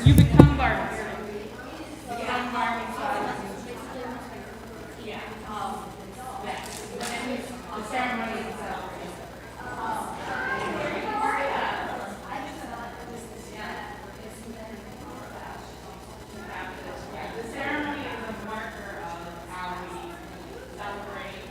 You become bar mitzvah. Become bar mitzvah. Yeah. The ceremony itself. The ceremony is a marker of how we celebrate.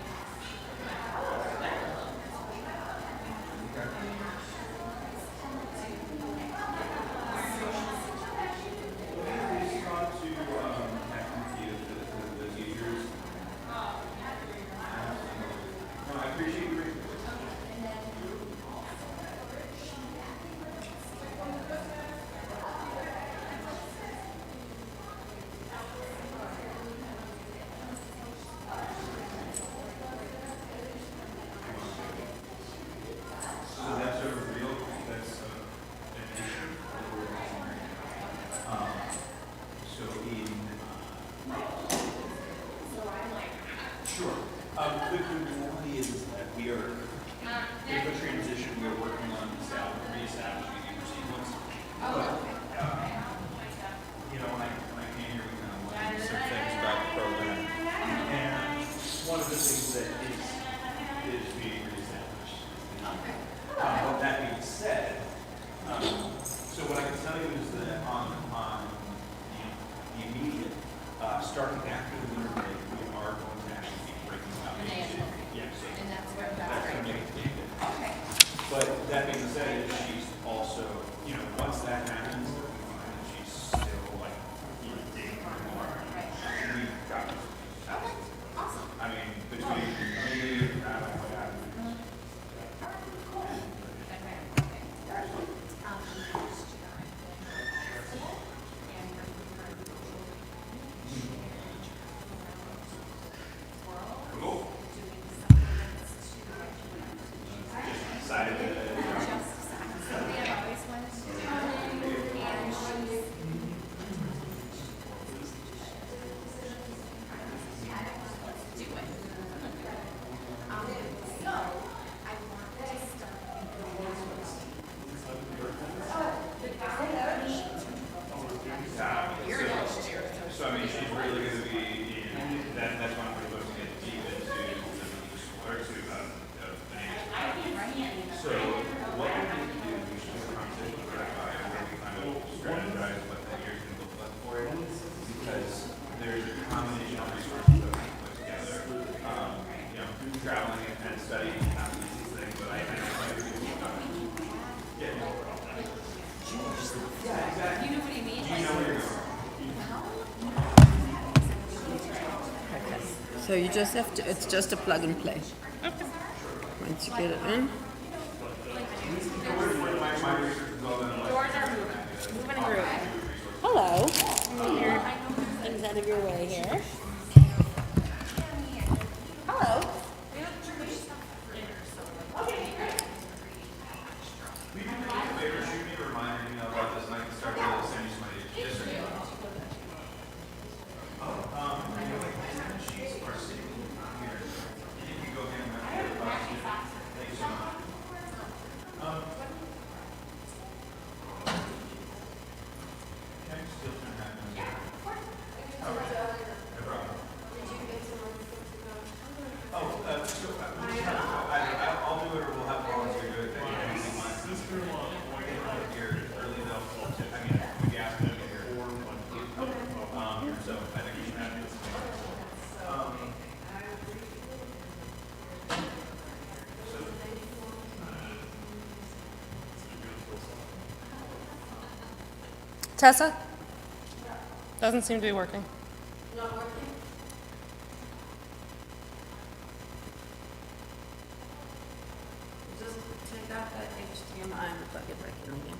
Sure. The reality is that we are, in the transition, we are working on reestablishing the sequence. But, when I came here, we kind of learned some things about the program. And one of the things that is being reestablished. With that being said, so what I can tell you is that on the immediate, starting after the winter break, we are going to actually be breaking out. Yes. And that's where That's going to make it big. Okay. But that being said, she's also, once that happens, we find that she's still like, digging for more. We've got this. Okay. Awesome. I mean, between me and decided to. So I mean, she's really going to be in that's when we're looking at deep into So what we need to do, we should have a conversation with Rabbi where we kind of strategize what that year's going to look like for it, because there's a combination of resources that we can put together. Traveling and studying is not the easiest thing, but I think we can get more on that. Yeah, exactly. You know what he means? You know where you're going. So you just have to, it's just a plug and play. Once you get it in. Doors are moving and grooving. Hello. Your things out of your way here. Hello. We can make a favor, shoot me a reminder, about this, and I can start to send you some ideas. Sheets are sitting here. You can go hand them out to the box. Thank you so much. Can I still turn that on? Yeah, of course. No problem. I'll do it, or we'll have volunteer do it. Here early though. I mean, we asked them to get here. So I think we should have this. Tessa? Doesn't seem to be working. Not working? Just take out that HDMI and plug it back in again.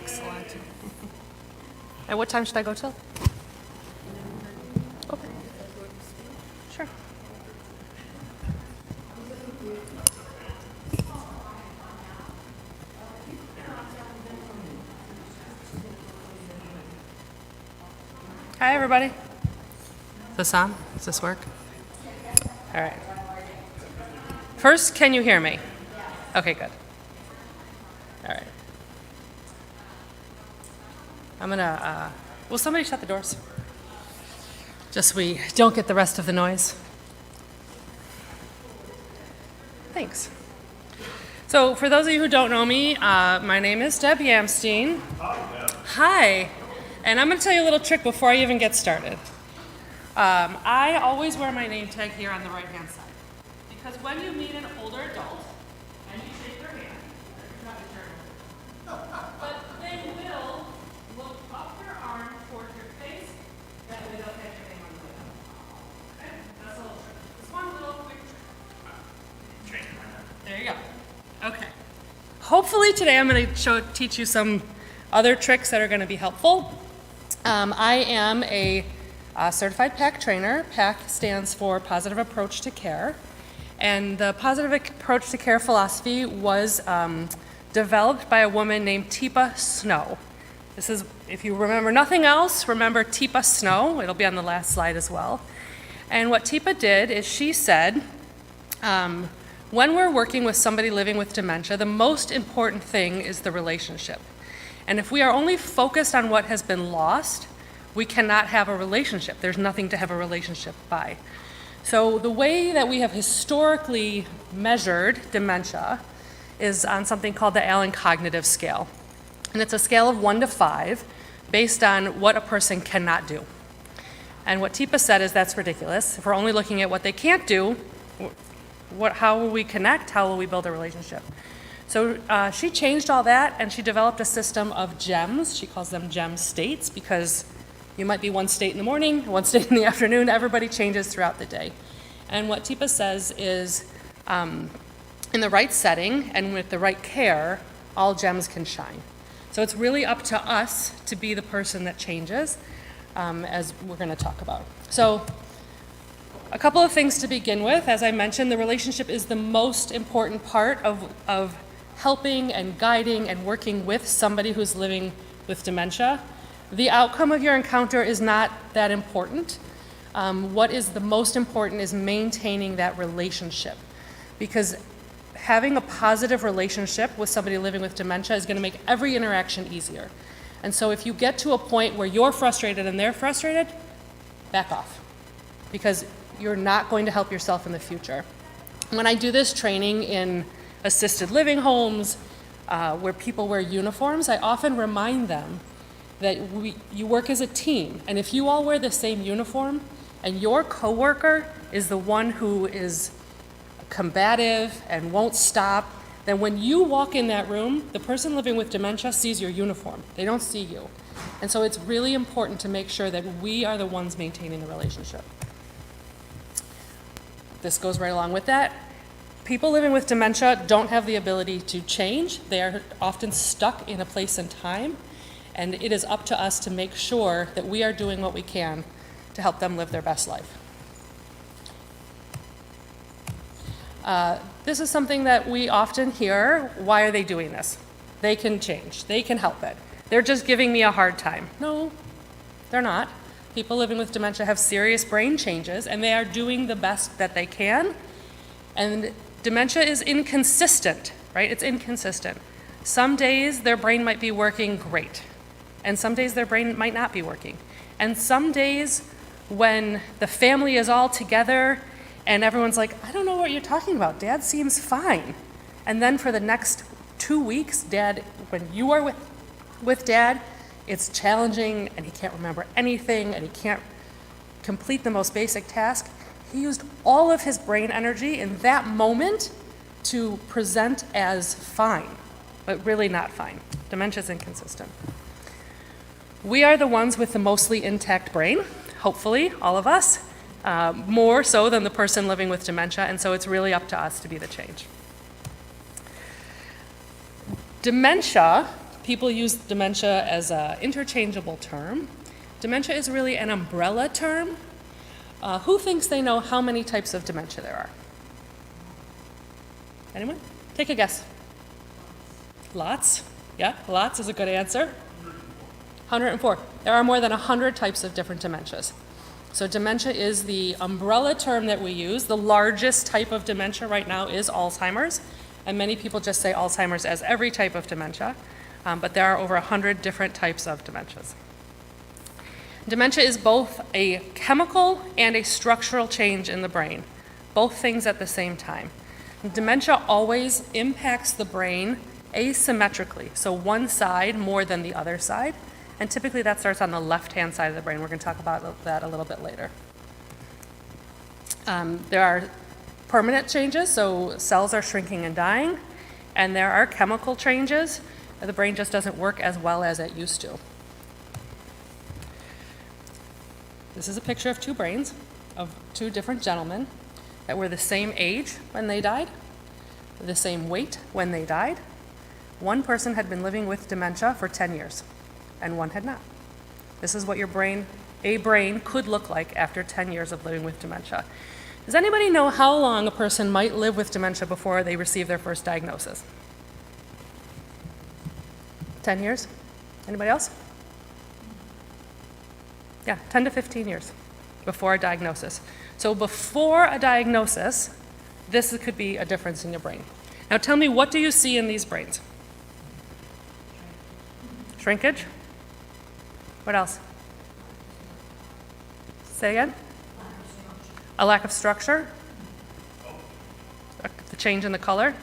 Excellent. And what time should I go till? Okay. Sure. Hi, everybody. Is this on? Does this work? All right. First, can you hear me? Okay, good. All right. I'm gonna, will somebody shut the doors? Just so we don't get the rest of the noise. Thanks. So for those of you who don't know me, my name is Deb Yamstein. Hi. And I'm going to tell you a little trick before I even get started. I always wear my name tag here on the right-hand side. Because when you meet an older adult and you shake their hand, but they will look up your arm towards your face. That way they'll catch your name on the way up. Okay? That's a little trick. Just one little quick trick. There you go. Okay. Hopefully today I'm going to teach you some other tricks that are going to be helpful. I am a certified PAC trainer. PAC stands for Positive Approach to Care. And the Positive Approach to Care philosophy was developed by a woman named Teepa Snow. This is, if you remember nothing else, remember Teepa Snow. It'll be on the last slide as well. And what Teepa did is she said, when we're working with somebody living with dementia, the most important thing is the relationship. And if we are only focused on what has been lost, we cannot have a relationship. There's nothing to have a relationship by. So the way that we have historically measured dementia is on something called the Allen Cognitive Scale. And it's a scale of 1 to 5 based on what a person cannot do. And what Teepa said is that's ridiculous. If we're only looking at what they can't do, how will we connect? How will we build a relationship? So she changed all that, and she developed a system of GEMS. She calls them GEM states because you might be one state in the morning, one state in the afternoon. Everybody changes throughout the day. And what Teepa says is in the right setting and with the right care, all GEMS can shine. So it's really up to us to be the person that changes, as we're going to talk about. So a couple of things to begin with. As I mentioned, the relationship is the most important part of helping and guiding and working with somebody who's living with dementia. The outcome of your encounter is not that important. What is the most important is maintaining that relationship, because having a positive relationship with somebody living with dementia is going to make every interaction easier. And so if you get to a point where you're frustrated and they're frustrated, back off, because you're not going to help yourself in the future. When I do this training in assisted living homes, where people wear uniforms, I often remind them that you work as a team. And if you all wear the same uniform and your coworker is the one who is combative and won't stop, then when you walk in that room, the person living with dementia sees your uniform. They don't see you. And so it's really important to make sure that we are the ones maintaining the relationship. This goes right along with that. People living with dementia don't have the ability to change. They are often stuck in a place and time, and it is up to us to make sure that we are doing what we can to help them live their best life. This is something that we often hear. Why are they doing this? They can change. They can help it. They're just giving me a hard time. No, they're not. People living with dementia have serious brain changes, and they are doing the best that they can. And dementia is inconsistent, right? It's inconsistent. Some days their brain might be working great, and some days their brain might not be working. And some days when the family is all together and everyone's like, I don't know what you're talking about. Dad seems fine. And then for the next 2 weeks, when you are with Dad, it's challenging, and he can't remember anything, and he can't complete the most basic task. He used all of his brain energy in that moment to present as fine, but really not fine. Dementia is inconsistent. We are the ones with the mostly intact brain, hopefully, all of us, more so than the person living with dementia, and so it's really up to us to be the change. Dementia, people use dementia as an interchangeable term. Dementia is really an umbrella term. Who thinks they know how many types of dementia there are? Anyone? Take a guess. Lots? Yeah, lots is a good answer. 104. There are more than 100 types of different dementias. So dementia is the umbrella term that we use. The largest type of dementia right now is Alzheimer's, and many people just say Alzheimer's as every type of dementia, but there are over 100 different types of dementias. Dementia is both a chemical and a structural change in the brain, both things at the same time. Dementia always impacts the brain asymmetrically, so one side more than the other side, and typically that starts on the left-hand side of the brain. We're going to talk about that a little bit later. There are permanent changes, so cells are shrinking and dying, and there are chemical changes. The brain just doesn't work as well as it used to. This is a picture of two brains of two different gentlemen that were the same age when they died, the same weight when they died. One person had been living with dementia for 10 years, and one had not. This is what a brain could look like after 10 years of living with dementia. Does anybody know how long a person might live with dementia before they receive their first diagnosis? 10 years? Anybody else? Yeah, 10 to 15 years before a diagnosis. So before a diagnosis, this could be a difference in your brain. Now tell me, what do you see in these brains? Shrinkage? What else? Say again? A lack of structure? The change in the color?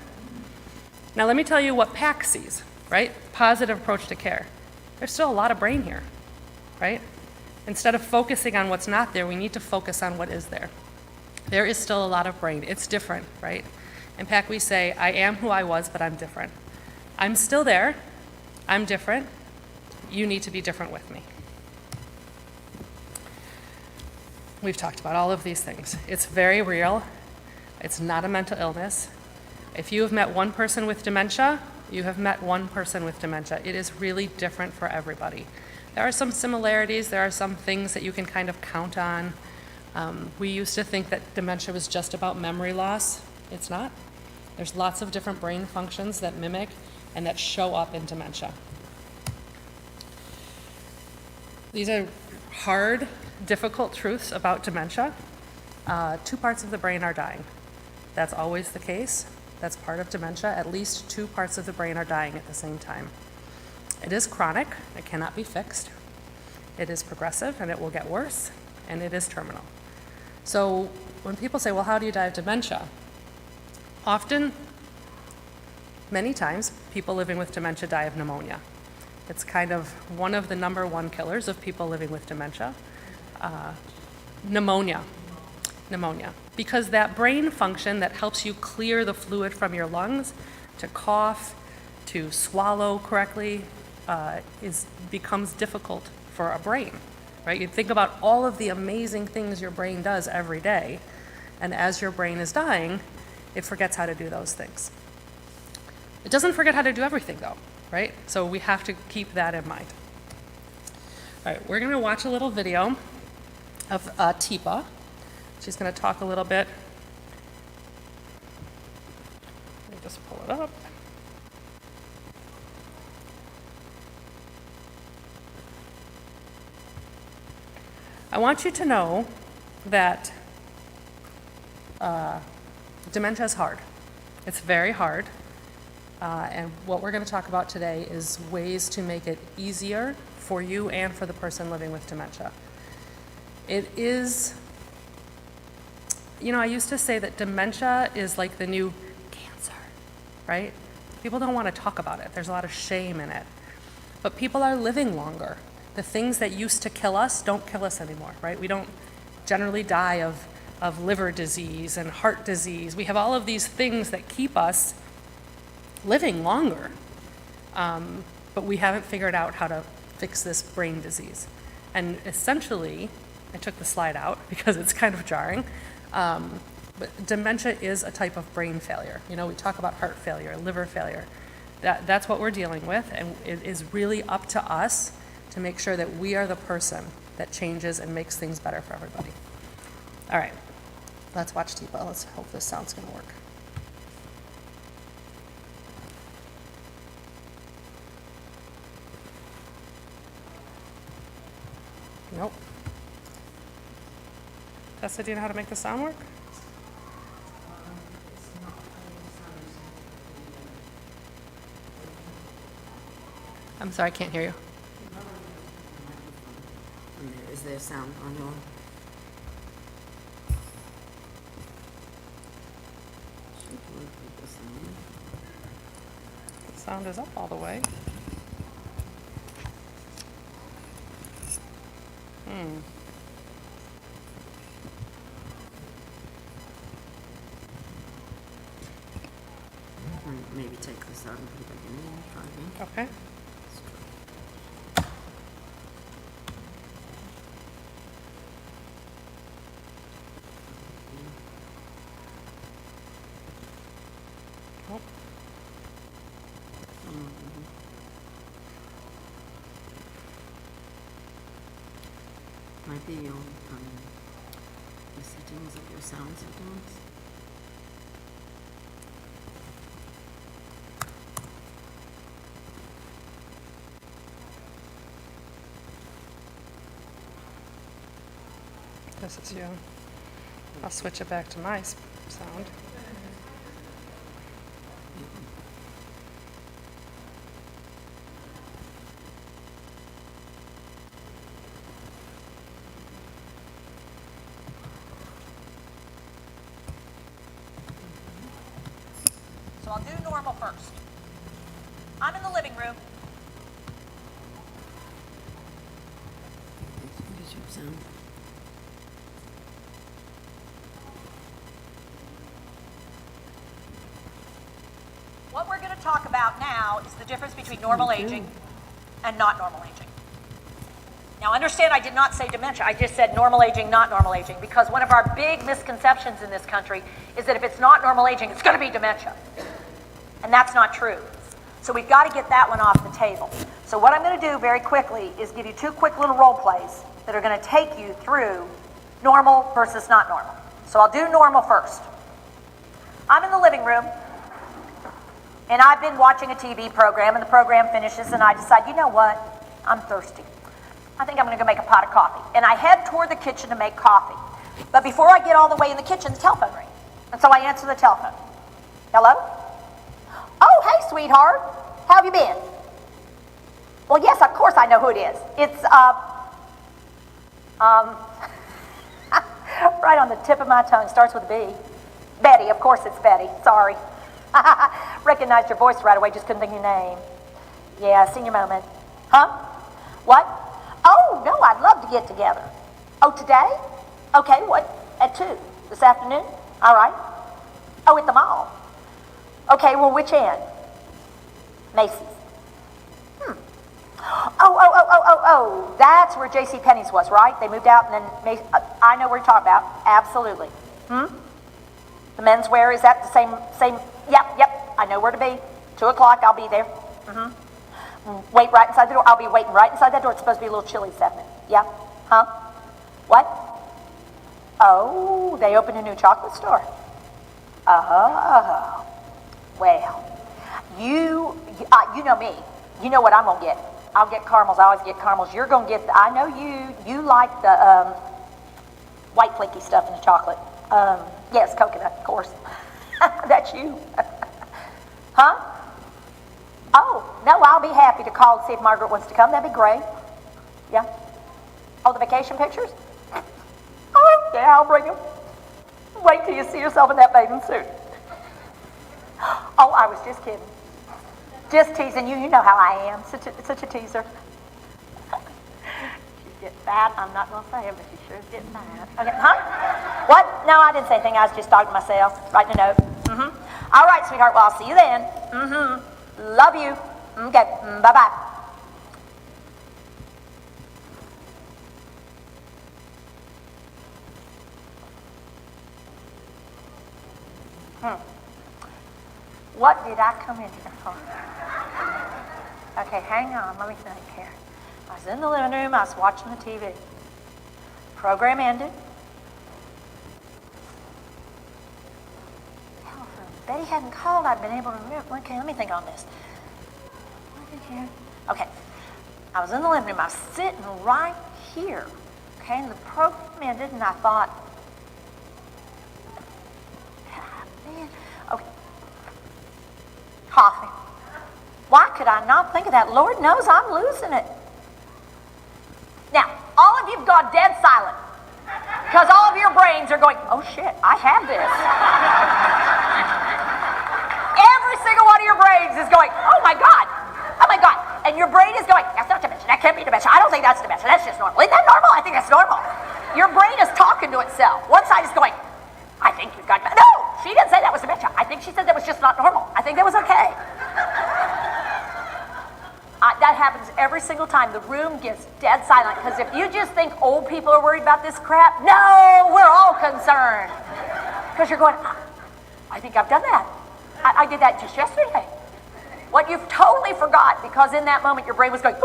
Now let me tell you what PAC sees, right? Positive approach to care. There's still a lot of brain here, right? Instead of focusing on what's not there, we need to focus on what is there. There is still a lot of brain. It's different, right? In PAC we say, I am who I was, but I'm different. I'm still there. I'm different. You need to be different with me. We've talked about all of these things. It's very real. It's not a mental illness. If you have met one person with dementia, you have met one person with dementia. It is really different for everybody. There are some similarities. There are some things that you can kind of count on. We used to think that dementia was just about memory loss. It's not. There's lots of different brain functions that mimic and that show up in dementia. These are hard, difficult truths about dementia. 2 parts of the brain are dying. That's always the case. That's part of dementia. At least 2 parts of the brain are dying at the same time. It is chronic. It cannot be fixed. It is progressive, and it will get worse, and it is terminal. So when people say, well, how do you die of dementia? Often, many times, people living with dementia die of pneumonia. It's kind of one of the number 1 killers of people living with dementia. Pneumonia. Because that brain function that helps you clear the fluid from your lungs, to cough, to swallow correctly, becomes difficult for a brain, right? You think about all of the amazing things your brain does every day, and as your brain is dying, it forgets how to do those things. It doesn't forget how to do everything, though, right? So we have to keep that in mind. All right, we're going to watch a little video of Teepa. She's going to talk a little bit. Let me just pull it up. I want you to know that dementia is hard. It's very hard. And what we're going to talk about today is ways to make it easier for you and for the person living with dementia. It is, I used to say that dementia is like the new cancer, right? People don't want to talk about it. There's a lot of shame in it. But people are living longer. The things that used to kill us don't kill us anymore, right? We don't generally die of liver disease and heart disease. We have all of these things that keep us living longer, but we haven't figured out how to fix this brain disease. And essentially, I took the slide out because it's kind of jarring, but dementia is a type of brain failure. We talk about heart failure, liver failure. That's what we're dealing with, and it is really up to us to make sure that we are the person that changes and makes things better for everybody. All right, let's watch Teepa. Let's hope this sound's going to work. Tessa, do you know how to make the sound work? I'm sorry, I can't hear you. Is there sound on your? The sound is up all the way. Maybe take this out and put it back in there. Try again. Okay. Oh, Might be your the settings of your sound settings. this is you. I'll switch it back to my sound. So I'll do normal first. I'm in the living room. What is your sound? What we're going to talk about now is the difference between normal aging and not normal aging. Now understand, I did not say dementia. I just said normal aging, not normal aging, because one of our big misconceptions in this country is that if it's not normal aging, it's going to be dementia. And that's not true. So we've got to get that one off the table. So what I'm going to do very quickly is give you two quick little role plays that are going to take you through normal versus not normal. So I'll do normal first. I'm in the living room, and I've been watching a TV program, and the program finishes, and I decide, you know what? I'm thirsty. I think I'm going to go make a pot of coffee. And I head toward the kitchen to make coffee. But before I get all the way in the kitchen, the telephone rings. And so I answer the telephone. Hello? Oh, hey, sweetheart. How have you been? Well, yes, of course I know who it is. It's, right on the tip of my tongue. Starts with a B. Betty, of course it's Betty. Sorry. Recognized your voice right away, just couldn't think of your name. Yeah, senior moment. Huh? What? Oh, no, I'd love to get together. Oh, today? Okay, what? At 2? This afternoon? All right. Oh, at the mall. Okay, well, which end? Macy's. Oh, that's where J.C. Penney's was, right? They moved out and then I know where you're talking about. Absolutely. The menswear, is that the same? Yep, I know where to be. 2 o'clock, I'll be there. Wait right inside the door. I'll be waiting right inside that door. It's supposed to be a little chilly this afternoon. Yeah? Huh? What? Oh, they opened a new chocolate store. Oh. Well, you know me. You know what I'm going to get. I'll get caramels. I always get caramels. You're going to get, I know you like the white flaky stuff in the chocolate. Yes, coconut, of course. That's you. Huh? Oh, no, I'll be happy to call and see if Margaret wants to come. That'd be great. Yeah? Oh, the vacation pictures? Oh, yeah, I'll bring them. Wait till you see yourself in that bathing suit. Oh, I was just kidding. Just teasing you. You know how I am. Such a teaser. She's getting fat. I'm not going to say it, but she sure is getting fat. Okay, huh? What? No, I didn't say anything. I was just talking to myself. Writing a note. All right, sweetheart. Well, I'll see you then. Love you. Okay, bye-bye. What did I come in here for? Okay, hang on. Let me think here. I was in the living room. I was watching the TV. Program ended. Telephone. Betty hadn't called. I'd been able to remember. Okay, let me think on this. Okay. I was in the living room. I was sitting right here. Okay, and the program ended, and I thought, coughing. Why could I not think of that? Lord knows I'm losing it. Now, all of you've gone dead silent because all of your brains are going, oh shit, I have this. Every single one of your brains is going, oh my God. And your brain is going, that's not dementia, that can't be dementia. I don't think that's dementia, that's just normal. Isn't that normal? I think that's normal. Your brain is talking to itself. One side is going, I think you've got, no, she didn't say that was dementia. I think she said that was just not normal. I think that was okay. That happens every single time. The room gets dead silent because if you just think old people are worried about this crap, no, we're all concerned. Because you're going, I think I've done that. I did that just yesterday. What you've totally forgot, because in that moment your brain was going,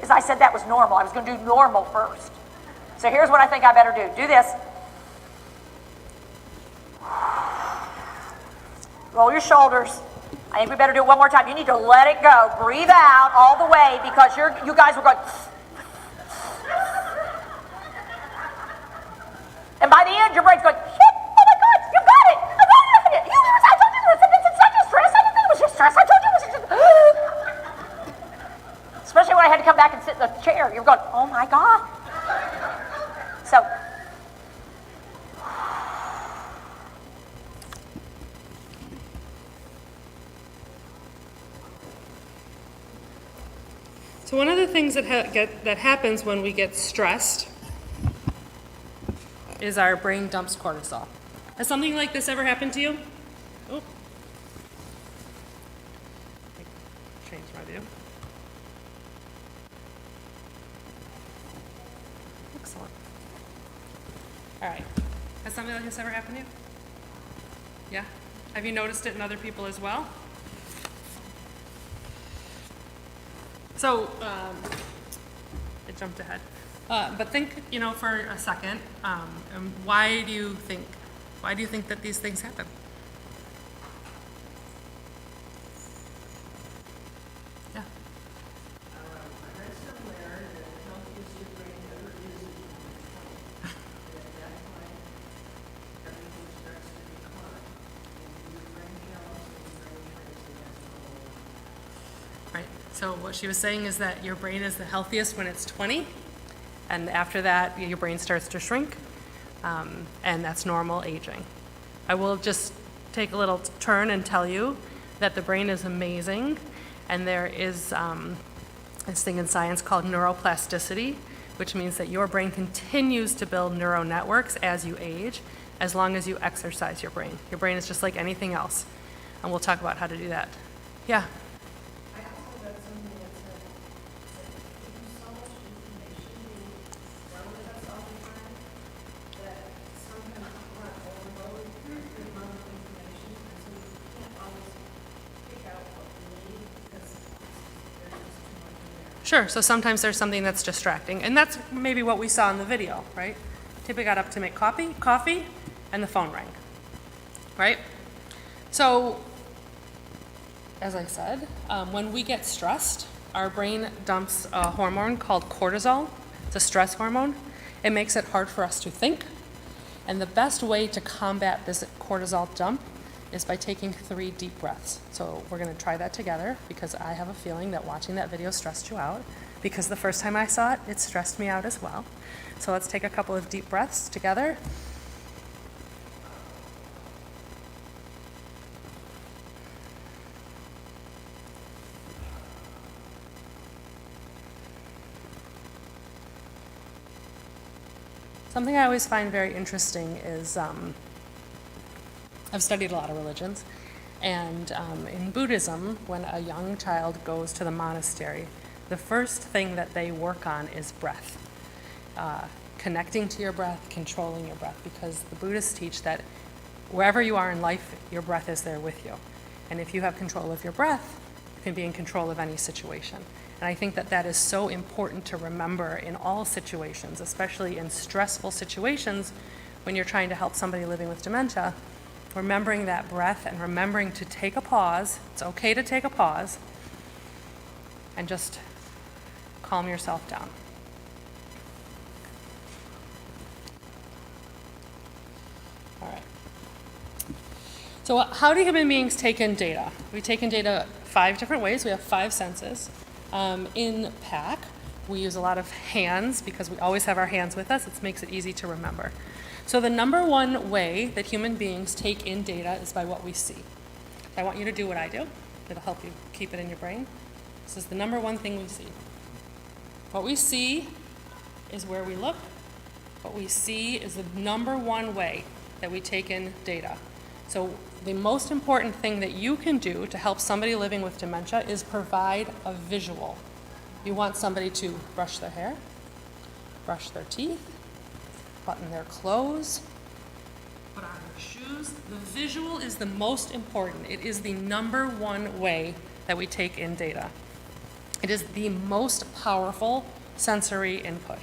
is I said that was normal. I was going to do normal first. So here's what I think I better do. Do this. Roll your shoulders. I think we better do it one more time. You need to let it go. Breathe out all the way because you guys were going. And by the end, your brain's going, shit, oh my God, you got it. I told you it's not just stress. I didn't think it was just stress. I told you it was just. Especially when I had to come back and sit in the chair. You're going, oh my God. So. So one of the things that happens when we get stressed is our brain dumps cortisol. Has something like this ever happened to you? Oh. Change my view. Excellent. All right. Has something like this ever happened to you? Yeah? Have you noticed it in other people as well? So, I jumped ahead. But think, for a second, why do you think that these things happen? Yeah. I read somewhere that the healthiest your brain ever is when you're 20. At that point, everything starts to decline. And your brain jells and your brain shrinks, and that's the whole. Right. So what she was saying is that your brain is the healthiest when it's 20, and after that, your brain starts to shrink, and that's normal aging. I will just take a little turn and tell you that the brain is amazing, and there is this thing in science called neuroplasticity, which means that your brain continues to build neural networks as you age, as long as you exercise your brain. Your brain is just like anything else, and we'll talk about how to do that. Yeah? I also read something that said that there's so much information being thrown at us all the time that sometimes we want to overload the amount of information, and so we can't always pick out what we need because there's just too much in there. Sure, so sometimes there's something that's distracting, and that's maybe what we saw in the video, right? Tippy got up to make coffee, and the phone rang, right? So, as I said, when we get stressed, our brain dumps a hormone called cortisol. It's a stress hormone. It makes it hard for us to think, and the best way to combat this cortisol dump is by taking 3 deep breaths. So we're going to try that together because I have a feeling that watching that video stressed you out, because the first time I saw it, it stressed me out as well. So let's take a couple of deep breaths together. Something I always find very interesting is I've studied a lot of religions, and in Buddhism, when a young child goes to the monastery, the first thing that they work on is breath. Connecting to your breath, controlling your breath, because the Buddhists teach that wherever you are in life, your breath is there with you. And if you have control of your breath, you can be in control of any situation. And I think that that is so important to remember in all situations, especially in stressful situations when you're trying to help somebody living with dementia. Remembering that breath and remembering to take a pause. It's okay to take a pause and just calm yourself down. All right. So how do human beings take in data? We take in data 5 different ways. We have 5 senses. In PAC, we use a lot of hands because we always have our hands with us. It makes it easy to remember. So the number one way that human beings take in data is by what we see. I want you to do what I do. It'll help you keep it in your brain. This is the number one thing we see. What we see is where we look. What we see is the number one way that we take in data. So the most important thing that you can do to help somebody living with dementia is provide a visual. You want somebody to brush their hair, brush their teeth, button their clothes, put on their shoes. The visual is the most important. It is the number one way that we take in data. It is the most powerful sensory input.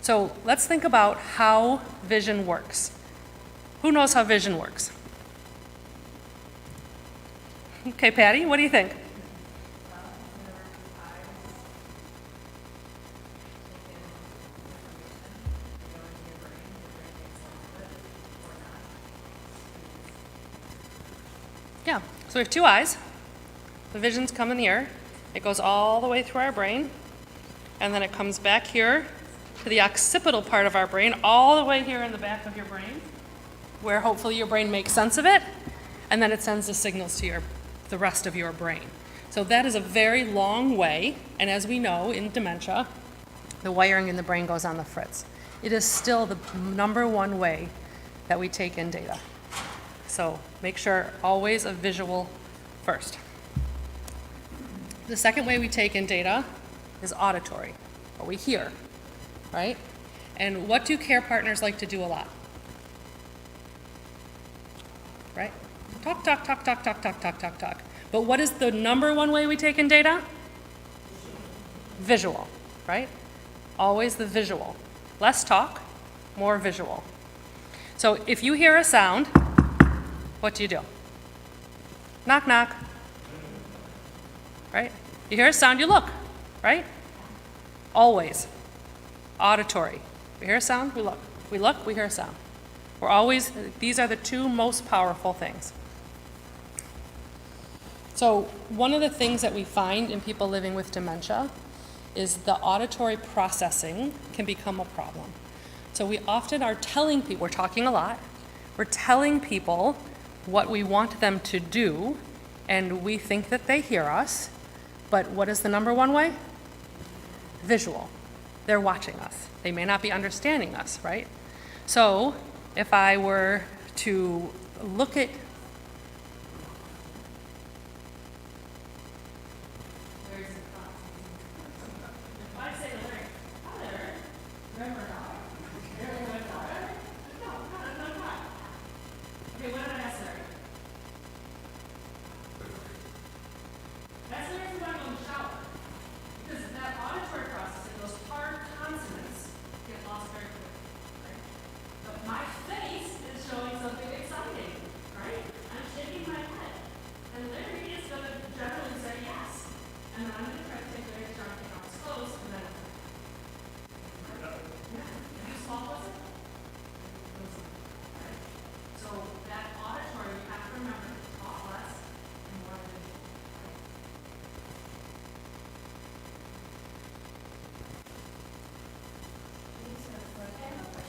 So let's think about how vision works. Who knows how vision works? Okay, Patty, what do you think? Yeah, so we have 2 eyes. The visions come in the ear. It goes all the way through our brain, and then it comes back here to the occipital part of our brain, all the way here in the back of your brain, where hopefully your brain makes sense of it, and then it sends the signals to the rest of your brain. So that is a very long way, and as we know, in dementia, the wiring in the brain goes on the fritz. It is still the number one way that we take in data. So make sure always a visual first. The second way we take in data is auditory, what we hear, right? And what do care partners like to do a lot? Right? Talk, talk, talk, talk, talk, talk, talk, talk, talk. But what is the number one way we take in data? Visual, right? Always the visual. Less talk, more visual. So if you hear a sound, what do? Knock, knock. Right? You hear a sound, you look, right? Always. Auditory. We hear a sound, we look. We look, we hear a sound. We're always, these are the 2 most powerful things. So one of the things that we find in people living with dementia is the auditory processing can become a problem. So we often are telling people, we're talking a lot, we're telling people what we want them to do, and we think that they hear us, but what is the number one way? Visual. They're watching us. They may not be understanding us, right? So if I were to look at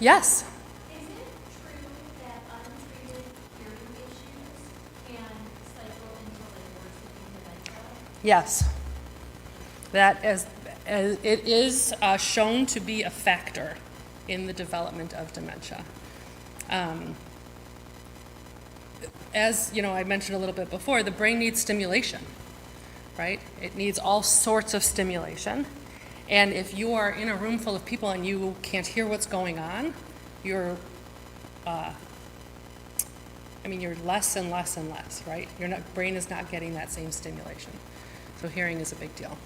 Yes. Is it true that untreated hearing issues can cycle into like worsening dementia? Yes. That it is shown to be a factor in the development of dementia. As you know, I mentioned a little bit before, the brain needs stimulation, right? It needs all sorts of stimulation. And if you are in a room full of people and you can't hear what's going on, you're less and less and less, right? Your brain is not getting that same stimulation. So hearing is a big deal.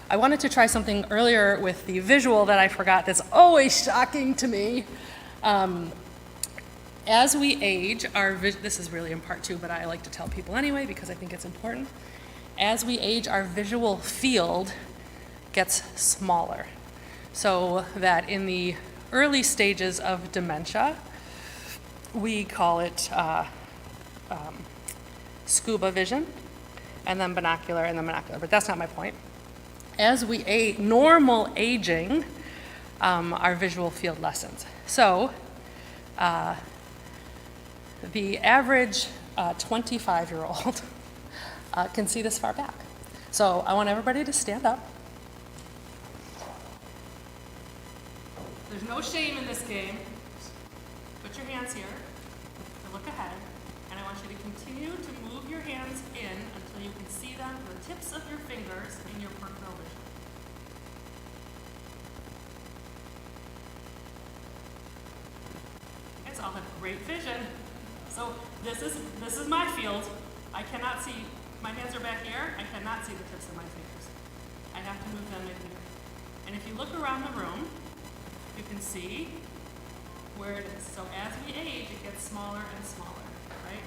I wanted to try something earlier with the visual that I forgot that's always shocking to me. As we age, this is really in part 2, but I like to tell people anyway because I think it's important. As we age, our visual field gets smaller. So that in the early stages of dementia, we call it scuba vision, and then binocular, and then monocular. But that's not my point. As we age, normal aging, our visual field lessens. So the average 25-year-old can see this far back. So I want everybody to stand up. There's no shame in this game. Put your hands here to look ahead, and I want you to continue to move your hands in until you can see them, the tips of your fingers in your peripheral vision. You guys all have great vision. So this is my field. I cannot see, my hands are back here, I cannot see the tips of my fingers. I have to move them in here. And if you look around the room, you can see where it is. So as we age, it gets smaller and smaller, right?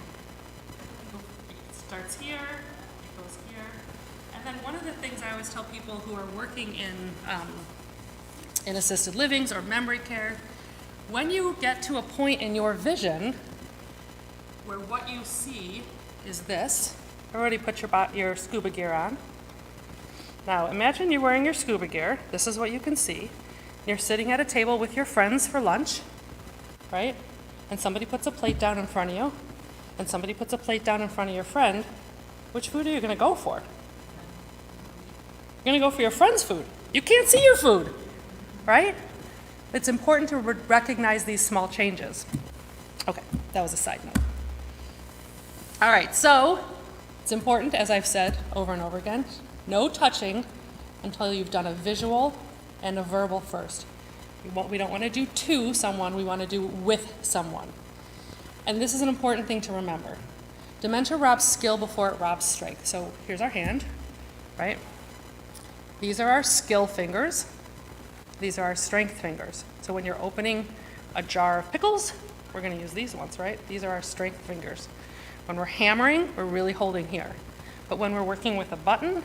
It starts here, it goes here. And then one of the things I always tell people who are working in assisted livings or memory care, when you get to a point in your vision where what you see is this, everybody put your scuba gear on. Now imagine you're wearing your scuba gear. This is what you can see. You're sitting at a table with your friends for lunch, right? And somebody puts a plate down in front of you, and somebody puts a plate down in front of your friend. Which food are you going to go for? You're going to go for your friend's food. You can't see your food, right? It's important to recognize these small changes. Okay, that was a side note. All right, so it's important, as I've said over and over again, no touching until you've done a visual and a verbal first. We don't want to do to someone, we want to do with someone. And this is an important thing to remember. Dementia robs skill before it robs strength. So here's our hand, right? These are our skill fingers. These are our strength fingers. So when you're opening a jar of pickles, we're going to use these ones, right? These are our strength fingers. When we're hammering, we're really holding here. But when we're working with a button,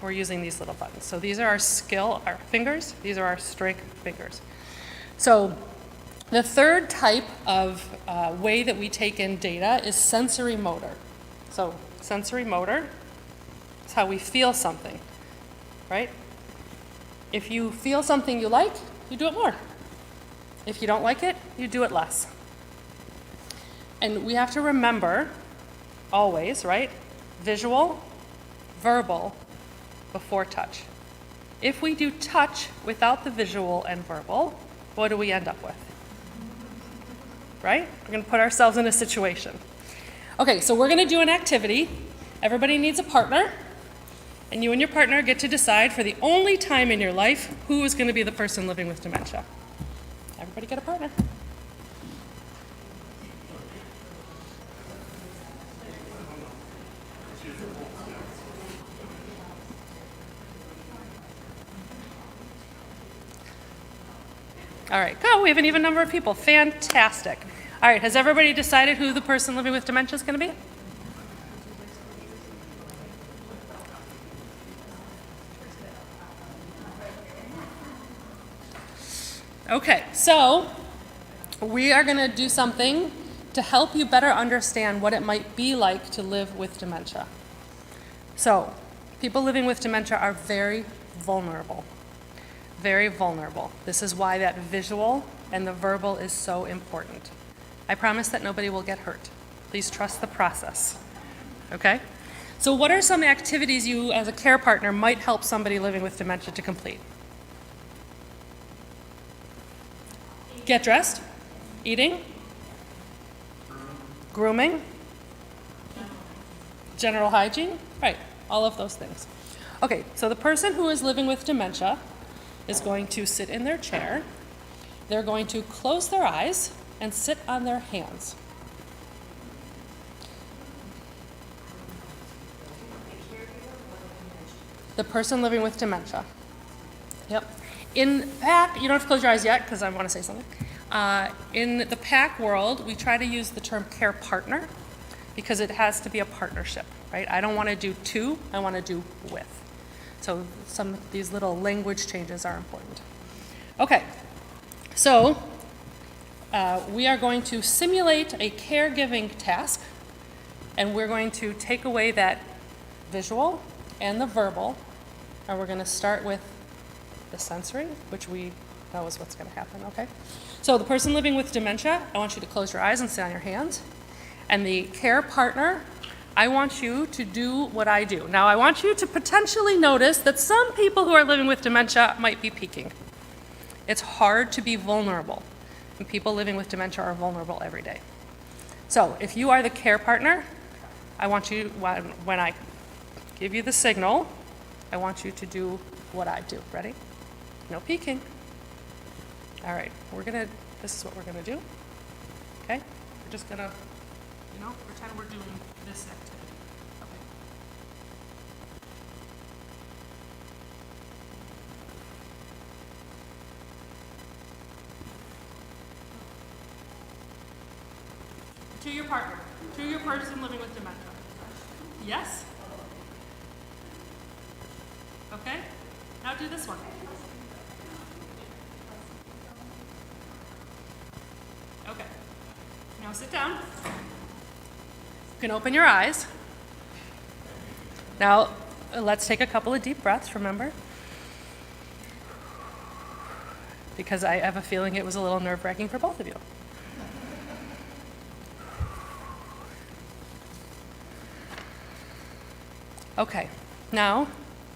we're using these little buttons. So these are our skill, our fingers. These are our strength fingers. So the third type of way that we take in data is sensory motor. So sensory motor is how we feel something, right? If you feel something you like, you do it more. If you don't like it, you do it less. And we have to remember, always, right? Visual, verbal, before touch. If we do touch without the visual and verbal, what do we end up with? Right? We're going to put ourselves in a situation. Okay, so we're going to do an activity. Everybody needs a partner, and you and your partner get to decide for the only time in your life who is going to be the person living with dementia. Everybody get a partner. All right, go. We have an even number of people. Fantastic. All right, has everybody decided who the person living with dementia is going to be? Okay, so we are going to do something to help you better understand what it might be like to live with dementia. So, people living with dementia are very vulnerable. Very vulnerable. This is why that visual and the verbal is so important. I promise that nobody will get hurt. Please trust the process. Okay? So what are some activities you as a care partner might help somebody living with dementia to complete? Get dressed, eating, grooming, general hygiene, right, all of those things. Okay, so the person who is living with dementia is going to sit in their chair. They're going to close their eyes and sit on their hands. The person living with dementia. Yep. In PAC, you don't have to close your eyes yet because I want to say something. In the PAC world, we try to use the term care partner because it has to be a partnership, right? I don't want to do to, I want to do with. So some of these little language changes are important. Okay, so we are going to simulate a caregiving task And we're going to take away that visual and the verbal, and we're going to start with the sensory, which we know is what's going to happen, okay? So the person living with dementia, I want you to close your eyes and sit on your hands. And the care partner, I want you to do what I do. Now, I want you to potentially notice that some people who are living with dementia might be peeking. It's hard to be vulnerable, and people living with dementia are vulnerable every day. So if you are the care partner, I want you, when I give you the signal, I want you to do what I do. Ready? No peeking. All right, this is what we're gonna do, okay? We're just gonna, pretend we're doing this activity, okay? To your partner, to your person living with dementia. Yes? Okay, now do this one. Okay, now sit down. You can open your eyes. Now, let's take a couple of deep breaths, remember? Because I have a feeling it was a little nerve-wracking for both of you. Okay, now,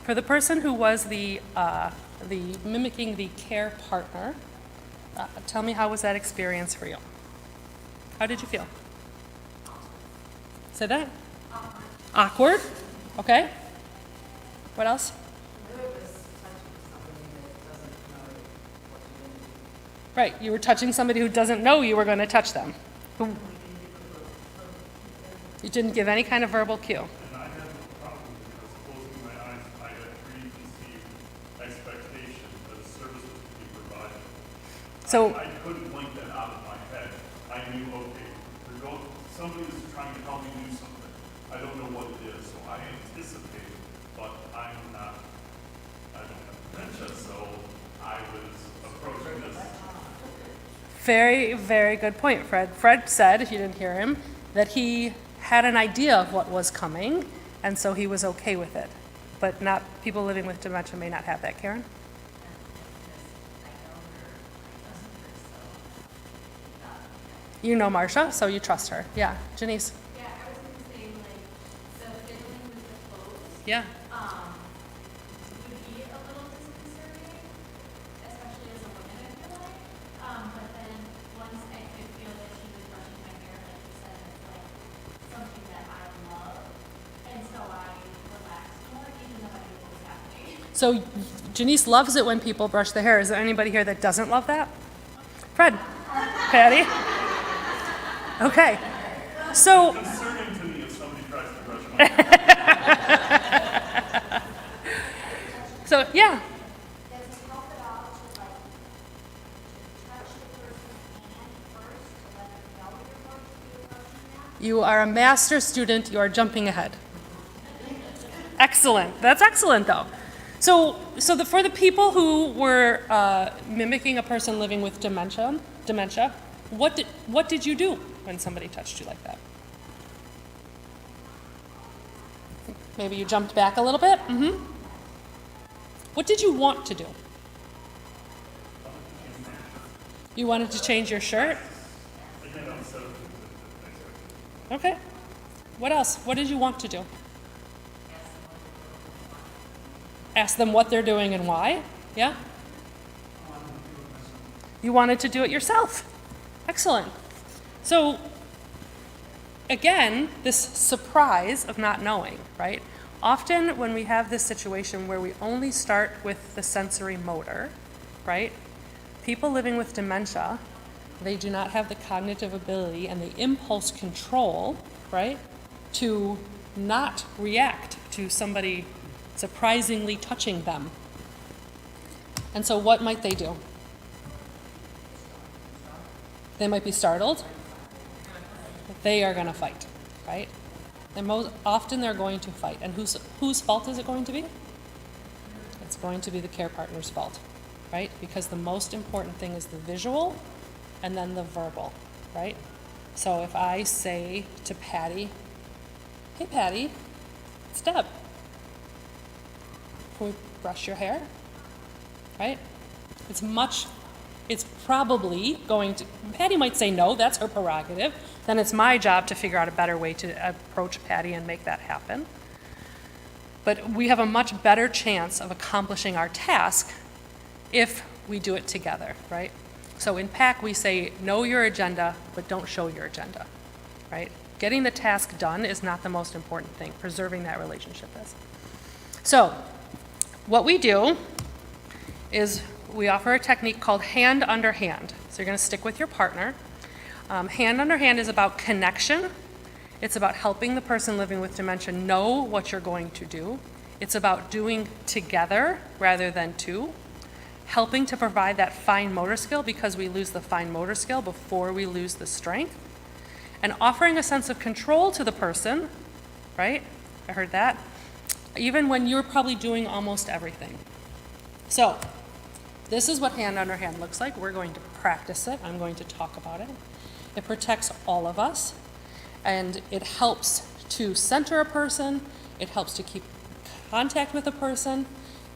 for the person who was the mimicking the care partner, tell me, how was that experience for you? How did you feel? Say that? Awkward. Okay. What else? Right, you were touching somebody who doesn't know you were going to touch them. You didn't give any kind of verbal cue. And I had no problem because closing my eyes, I had preconceived expectation that a service was to be provided. So I couldn't blink that out of my head. I knew, okay, somebody is trying to help me do something. I don't know what it is, so I anticipate, but I don't have dementia, so I was approaching this. very, very good point, Fred. Fred said, if you didn't hear him, that he had an idea of what was coming, and so he was okay with it. But not people living with dementia may not have that. Karen? You know Marcia, so you trust her. Yeah, Janice? Yeah, I was gonna say, like, the fiddling with the clothes, Yeah. would be a little disconcerting, especially as a woman, I feel like. But then once I could feel that she was brushing my hair, like you said, it's like something that I love. And so I relaxed more, even though I knew what was happening. So Janice loves it when people brush their hair. Is there anybody here that doesn't love that? Fred? Patty? Okay. So, Concerning to me if somebody tries to brush my hair. so yeah. Does it help at all to like, to touch the person's hand first to let them know you're going to be approaching them? You are a master student. You are jumping ahead. Excellent. That's excellent, though. So for the people who were mimicking a person living with dementia, what did you do when somebody touched you like that? Maybe you jumped back a little bit. Mm-hmm. What did you want to do? You wanted to change your shirt? Okay. What else? What did you want to do? Ask them what they're doing and why? Yeah? You wanted to do it yourself. Excellent. So, again, this surprise of not knowing, right? Often when we have this situation where we only start with the sensory motor, right? People living with dementia, they do not have the cognitive ability and the impulse control, right? To not react to somebody surprisingly touching them. And so what might they do? They might be startled. They are going to fight, right? And most often they're going to fight. And whose fault is it going to be? It's going to be the care partner's fault, right? Because the most important thing is the visual and then the verbal, right? So if I say to Patty, hey Patty, it's Deb. Can we brush your hair? Right? It's probably going to, Patty might say no, that's her prerogative. Then it's my job to figure out a better way to approach Patty and make that happen. But we have a much better chance of accomplishing our task if we do it together, right? So in PAC, we say, know your agenda, but don't show your agenda, right? Getting the task done is not the most important thing. Preserving that relationship is. So what we do is we offer a technique called hand under hand. So you're going to stick with your partner. Hand under hand is about connection. It's about helping the person living with dementia know what you're going to do. It's about doing together rather than two. Helping to provide that fine motor skill, because we lose the fine motor skill before we lose the strength. And offering a sense of control to the person, right? I heard that. Even when you're probably doing almost everything. So, this is what hand under hand looks like. We're going to practice it. I'm going to talk about it. It protects all of us, and it helps to center a person. It helps to keep contact with a person,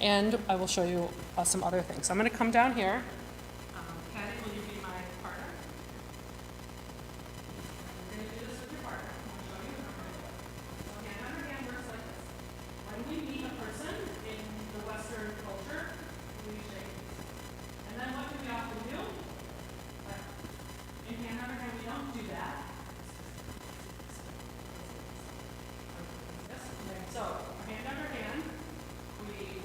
and I will show you some other things. So I'm going to come down here. Patty, will you be my partner? We're going to do this with your partner. I'm going to show you how we're going to do it. So hand under hand works like this. When we meet a person in the Western culture, we shake. And then what do we often do? In hand under hand, we don't do that. Yes. Okay. So hand under hand, we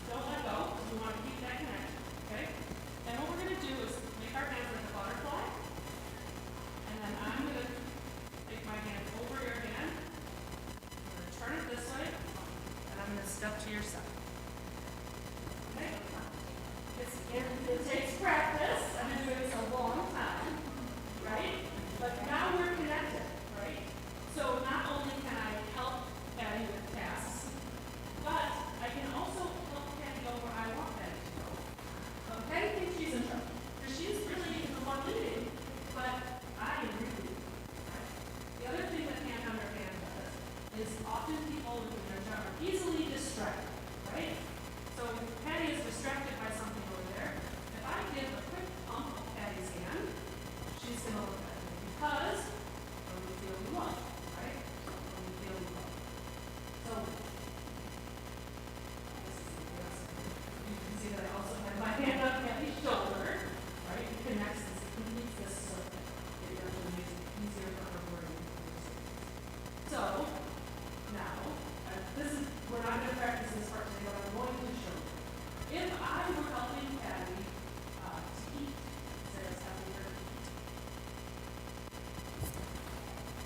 don't let go. We want to keep that connection. Okay. Then what we're going to do is make our hands like a butterfly, and then I'm going to take my hand over your hand. I'm going to turn it this way, and I'm going to step to your side. Okay. It takes practice. I've been doing this a long time, right? But now we're connected, right? So not only can I help Patty with tasks, but I can also help Patty go where I want Patty to go. Patty thinks she's in trouble, because she's really the one leading, but I am really leading, right? The other thing that hand under hand does is often people with dementia are easily distracted, right? So if Patty is distracted by something over there, if I give a quick pump of Patty's hand, she's going to look at me because when we feel we love, right? When we feel we love. So you can see that I also have my hand on Patty's shoulder, right? It connects this, it completes this circle. It actually makes it easier for her wording. So now, this is, we're not going to practice this part today, but I'm going to show you. If I were helping Patty to eat, Sarah's helping her to eat,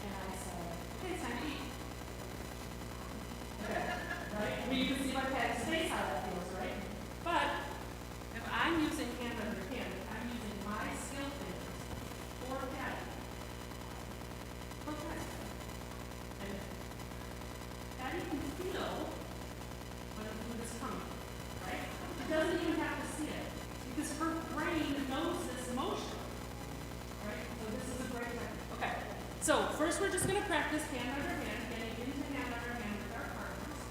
and I said, okay, it's time to eat. Okay, right? I mean, you can see by Patty's face how that feels, right? But if I'm using hand under hand, if I'm using my skill fingers for Patty, okay, and Patty can feel when the food is coming, right? She doesn't even have to see it, because her brain knows this motion, right? So this is a great way. Okay, so first we're just going to practice hand under hand, getting into hand under hand with our partners,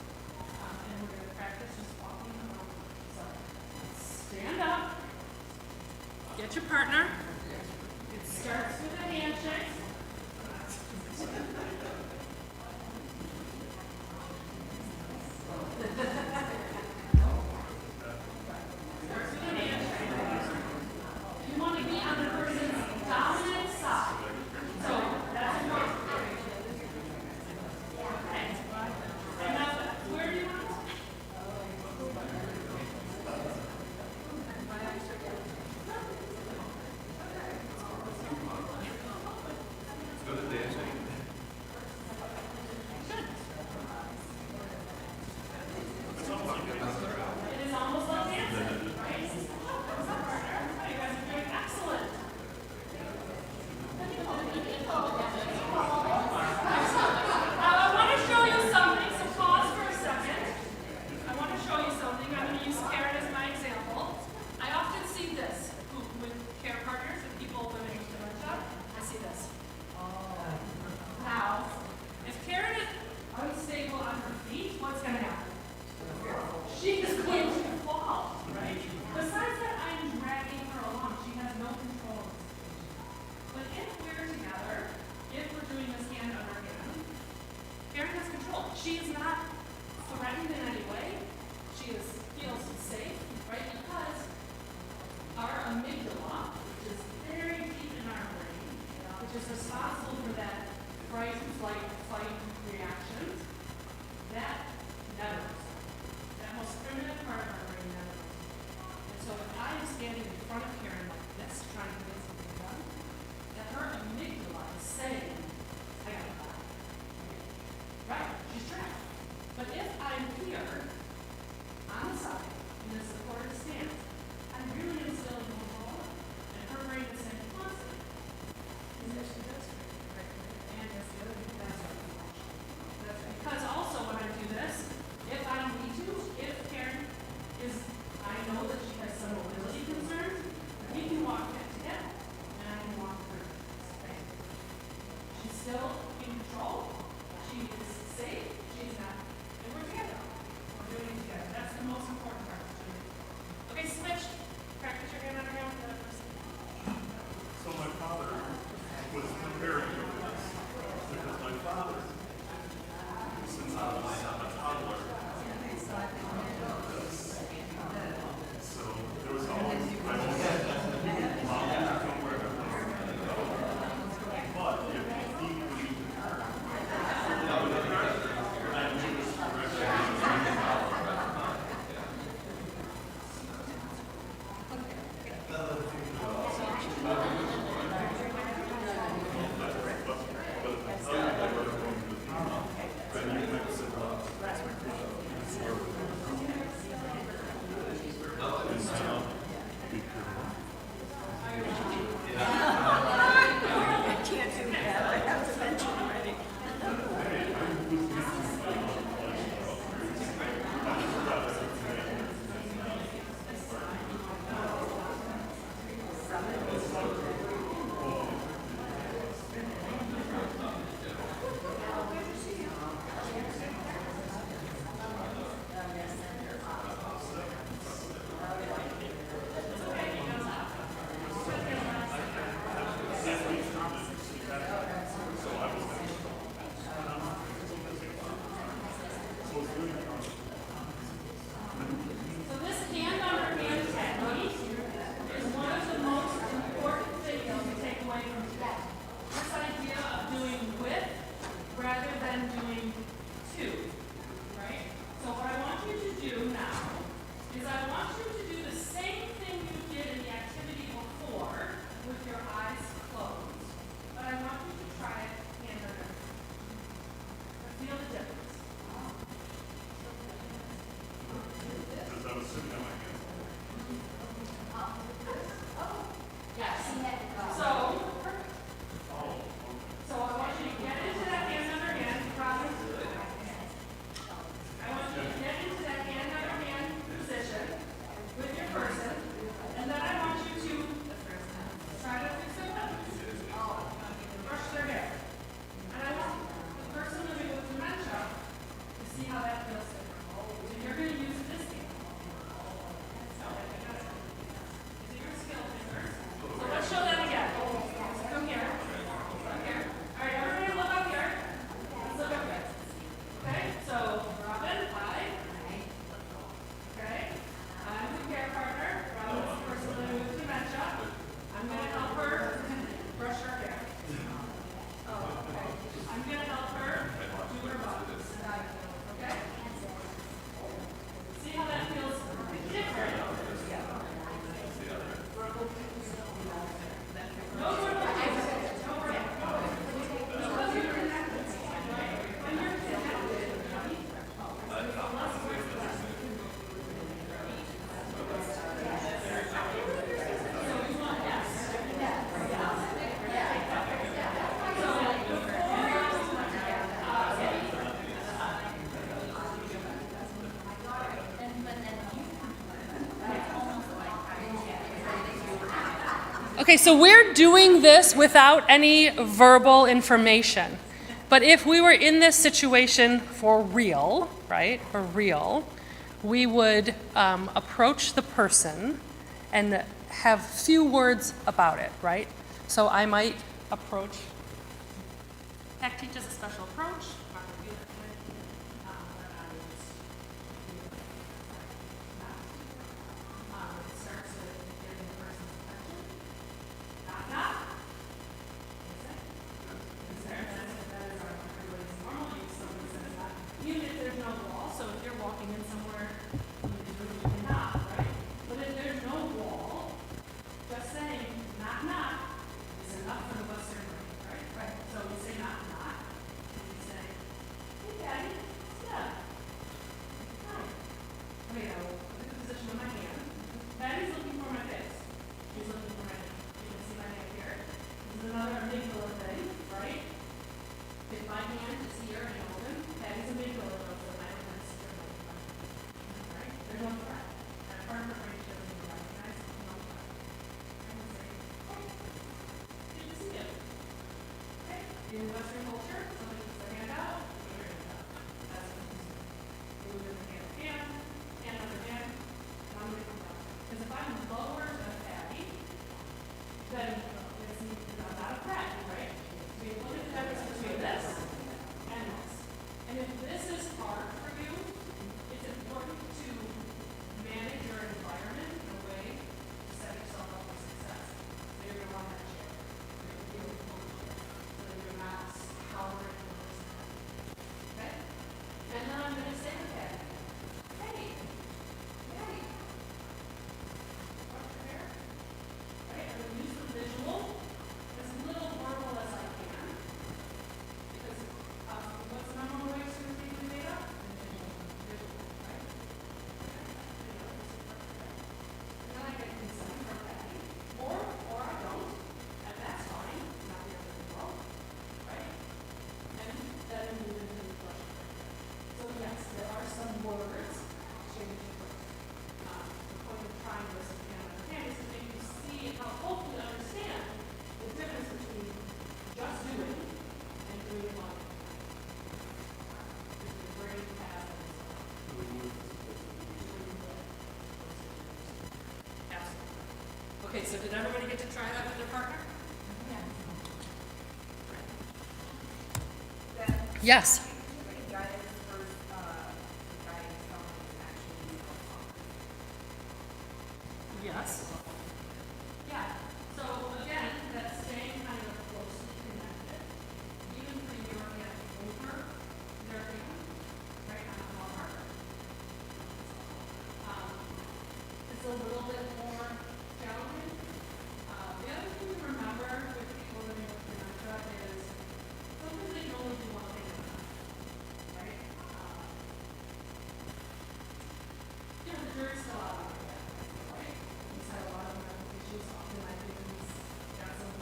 and we're going to practice just walking around. So stand up, get your partner. It starts with a handshake. You want to be on the person's dominant side. So that's what okay. And now, where do you want? she is not threatened in any way. She feels safe, right? Because our amygdala, which is very deep in our brain, which is responsible for that fight, flight, fight reaction, that never goes off. That most primitive part of our brain never goes off. And so if I am standing in front of Karen like this, trying to get something done, that her amygdala is saying, I gotta die. Right? She's trapped. But if I'm here, on the side, in a supportive stance, I'm really instilling control, and her brain is saying, constantly, is that she does right? And that's the other thing, that's right. That's right. Because also when I do this, if I need to, if Karen is, I know that she has some mobility concerns, we can walk that together, and I can walk through it. Right? She's still in control, she is safe, she's not, and we're together. We're doing it together. That's the most important part of doing it. Okay, switch. Practice your hand on her hand for the other person. So my father was preparing me for this, because my father, since I was a toddler, so there was always, I always said, Mom, you don't know where to go. But if he needed me to turn, I knew this direction. So this hand on her hand technique is one of the most important things to take away from today. This idea of doing with rather than doing to, right? So what I want you to do now is I want you to do the same thing you did in the activity before with your eyes closed, but I want you to try it hand on hand. Feel the difference. Because I was sitting on my hands. Yes. So I want you to get into that hand under hand, Robin. I want you to get into that hand under hand position with your person, and then I want you to try to fix their buttons. Brush their hair. And I want the person living with dementia to see how that feels different. So you're going to use this hand. These are your skill fingers. So let's show that again. Come here. Come here. All right, everybody look up here. Let's look up here. Okay, so Robin, hi. Okay. I'm the care partner. Robin is the person living with dementia. I'm going to help her brush her hair. Oh, okay. I'm going to help her do her buttons. Okay? See how that feels different? No verbal cues. No verbal. Because you're connected, right? When you're connected, less words, less. So we want yes. Okay, so we're doing this without any verbal information. But if we were in this situation for real, right, for real, we would approach the person and have few words about it, right? So I might approach. Tech teaches a special approach. I'm not gonna do that today. In Western culture, somebody puts their hand out, put their hand out. That's what you move your hand on the hand, and I'm gonna come down. Because if I'm lower than a fatty, then I'm not a fatty, right? So you look at the difference between this and this. And if this is hard for you, it's important to manage your environment in a way to set yourself up for success. So you're gonna run that chair. You're gonna pull the chair. So that you're not powering the person. Okay? And then I'm gonna say to Patty, hey, Patty, brush your hair. Right? I'm gonna use the visual as little verbal as I can. Because what's the number one way to retrieve the data? Visual, right? And then I get consent from Patty. Or I don't. And that's fine. It's not the end of the world. Right? And then we move into the question. So yes, there are some words changed. The point of trying this again and again is to make you see how hopefully understand the difference between just doing and doing it well. It's a great path. Absolutely. Okay, so did everybody get to try that with their partner? Yes. Yes. Yeah. So again, that's staying kind of closely connected. Even putting your hand over their hand, right on the marker. It's a little bit more challenging. The other thing to remember with people living with dementia is sometimes they can only do one thing at a time, right? The jury's still out on that, right? He's had a lot of medical issues. Often I think he's got some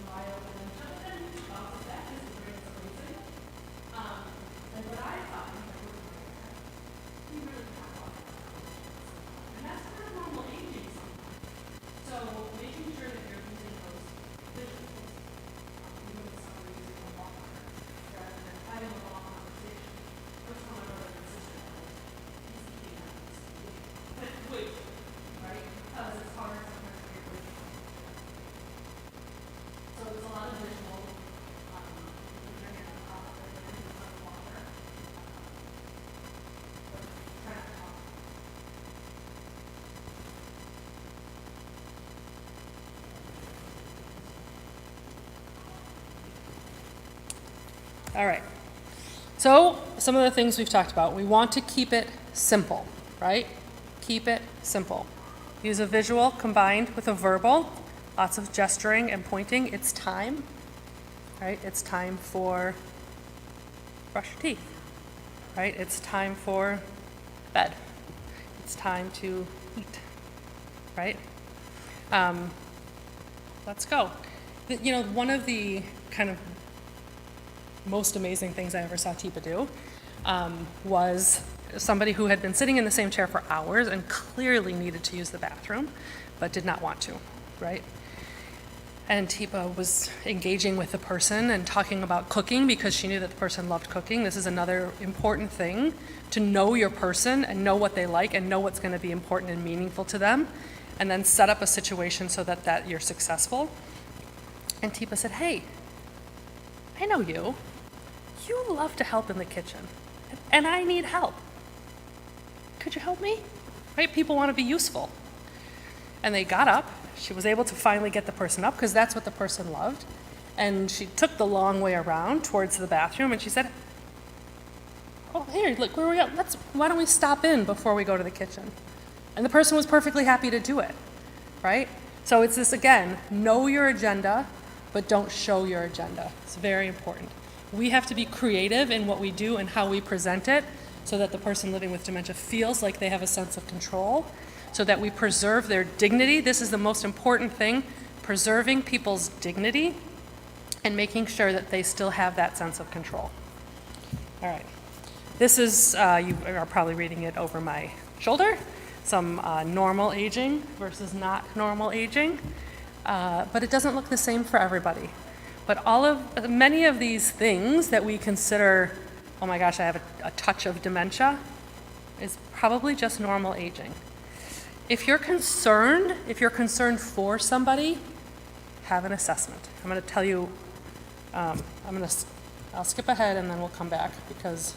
mild dementia, but then he bounces back as his brain's amazing. And what I found, he really got off. And that's part of normal aging sometimes. So making sure that you're using those visuals, even if somebody using a walk rather than having a long conversation. First one I wrote my sister he's eating out of this. But wait, right? Because it's hard sometimes to get away from it. So there's a lot of visual, put your hand on top of it, and it's on water. Try not to talk. All right. So some of the things we've talked about, we want to keep it simple, right? Keep it simple. Use a visual combined with a verbal, lots of gesturing and pointing. It's time, right? It's time for brush your teeth, right? It's time for bed. It's time to eat, right? Let's go. One of the kind of most amazing things I ever saw Teepa do was somebody who had been sitting in the same chair for hours and clearly needed to use the bathroom, but did not want to, right? And Teepa was engaging with the person and talking about cooking because she knew that the person loved cooking. This is another important thing, to know your person and know what they like and know what's going to be important and meaningful to them, and then set up a situation so that you're successful. And Teepa said, hey, I know you. You love to help in the kitchen, and I need help. Could you help me? Right? People want to be useful. And they got up. She was able to finally get the person up because that's what the person loved. And she took the long way around towards the bathroom, and she said, oh, here, look, where we at? Why don't we stop in before we go to the kitchen? And the person was perfectly happy to do it, right? So it's this, again, know your agenda, but don't show your agenda. It's very important. We have to be creative in what we do and how we present it so that the person living with dementia feels like they have a sense of control, so that we preserve their dignity. This is the most important thing, preserving people's dignity and making sure that they still have that sense of control. All right. This is, you are probably reading it over my shoulder, some normal aging versus not normal aging, but it doesn't look the same for everybody. But many of these things that we consider, oh my gosh, I have a touch of dementia, is probably just normal aging. If you're concerned for somebody, have an assessment. I'm going to tell you, I'll skip ahead and then we'll come back because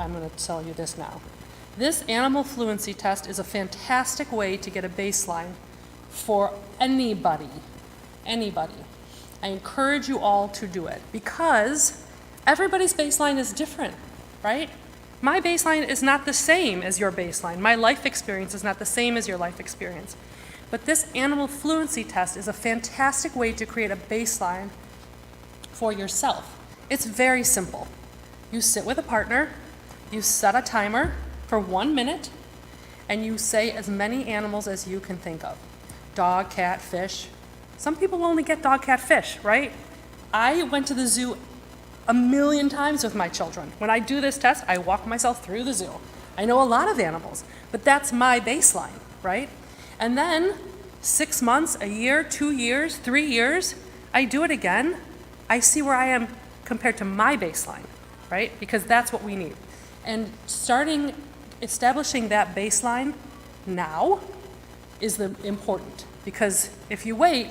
I'm going to tell you this now. This animal fluency test is a fantastic way to get a baseline for anybody. I encourage you all to do it because everybody's baseline is different, right? My baseline is not the same as your baseline. My life experience is not the same as your life experience. But this animal fluency test is a fantastic way to create a baseline for yourself. It's very simple. You sit with a partner, you set a timer for 1 minute, and you say as many animals as you can think of. Dog, cat, fish. Some people only get dog, cat, fish, right? I went to the zoo a million times with my children. When I do this test, I walk myself through the zoo. I know a lot of animals, but that's my baseline, right? And then 6 months, a year, 2 years, 3 years, I do it again. I see where I am compared to my baseline, right? Because that's what we need. And establishing that baseline now is important. Because if you wait,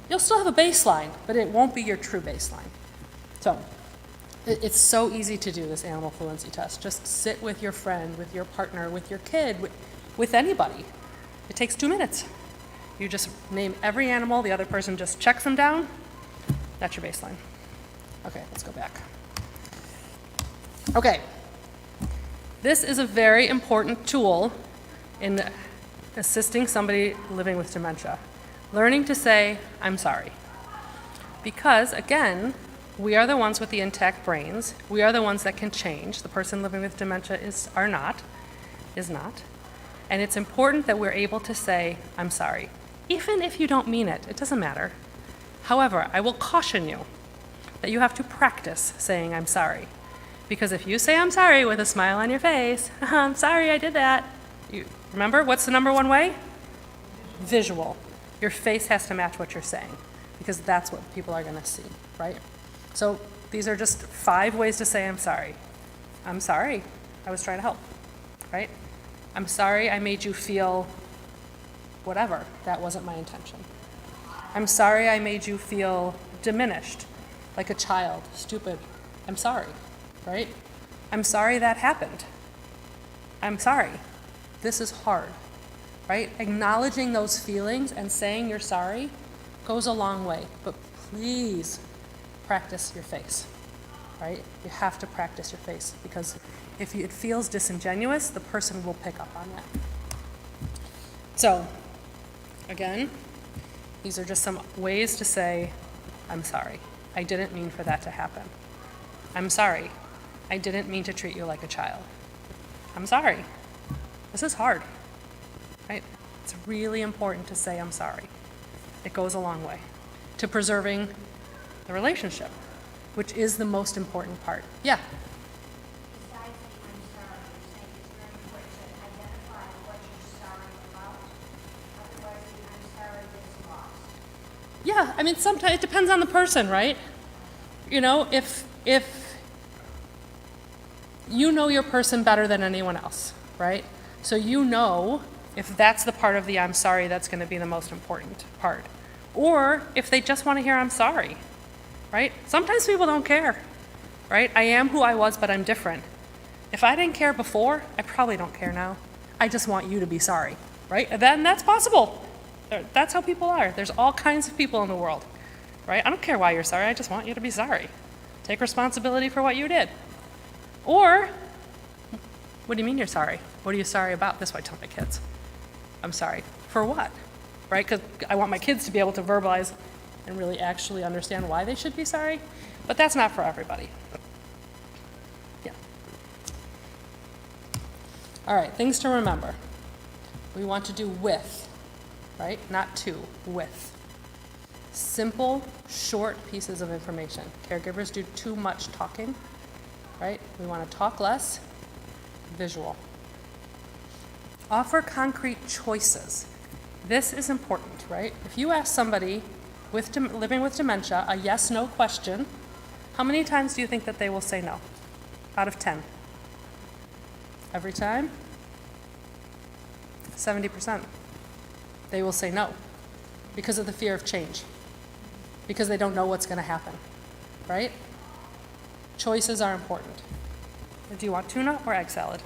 you'll still have a baseline, but it won't be your true baseline. So it's so easy to do this animal fluency test. Just sit with your friend, with your partner, with your kid, with anybody. It takes 2 minutes. You just name every animal, the other person just checks them down. That's your baseline. Okay, let's go back. Okay. This is a very important tool in assisting somebody living with dementia. Learning to say, I'm sorry. Because, again, we are the ones with the intact brains. We are the ones that can change. The person living with dementia is not. And it's important that we're able to say, I'm sorry. Even if you don't mean it, it doesn't matter. However, I will caution you that you have to practice saying I'm sorry. Because if you say I'm sorry with a smile on your face, I'm sorry I did that. Remember, what's the number one way? Visual. Your face has to match what you're saying because that's what people are going to see, right? So these are just 5 ways to say I'm sorry. I'm sorry. I was trying to help, right? I'm sorry I made you feel whatever. That wasn't my intention. I'm sorry I made you feel diminished, like a child, stupid. I'm sorry, right? I'm sorry that happened. I'm sorry. This is hard, right? Acknowledging those feelings and saying you're sorry goes a long way, but please practice your face, right? You have to practice your face because if it feels disingenuous, the person will pick up on that. So, again, these are just some ways to say, I'm sorry. I didn't mean for that to happen. I'm sorry. I didn't mean to treat you like a child. I'm sorry. This is hard, right? It's really important to say I'm sorry. It goes a long way to preserving the relationship, which is the most important part. Yeah? Besides the I'm sorry, you're saying it's very important to identify what you're sorry about. Otherwise, the I'm sorry gets lost. Yeah, I mean, sometimes it depends on the person, right? You know, if you know your person better than anyone else, right? So you know if that's the part of the I'm sorry that's going to be the most important part. Or if they just want to hear I'm sorry, right? Sometimes people don't care, right? I am who I was, but I'm different. If I didn't care before, I probably don't care now. I just want you to be sorry, right? And then that's possible. That's how people are. There's all kinds of people in the world, right? I don't care why you're sorry. I just want you to be sorry. Take responsibility for what you did. Or, what do you mean you're sorry? What are you sorry about? This is what I tell my kids. I'm sorry. For what? Right? Because I want my kids to be able to verbalize and really actually understand why they should be sorry. But that's not for everybody. Yeah. All right, things to remember. We want to do with, right? Not to, with. Simple, short pieces of information. Caregivers do too much talking, right? We want to talk less, visual. Offer concrete choices. This is important, right? If you ask somebody, living with dementia, a yes/no question, how many times do you think that they will say no? Out of 10? Every time? 70%. They will say no because of the fear of change, because they don't know what's going to happen, right? Choices are important. Do you want tuna or egg salad?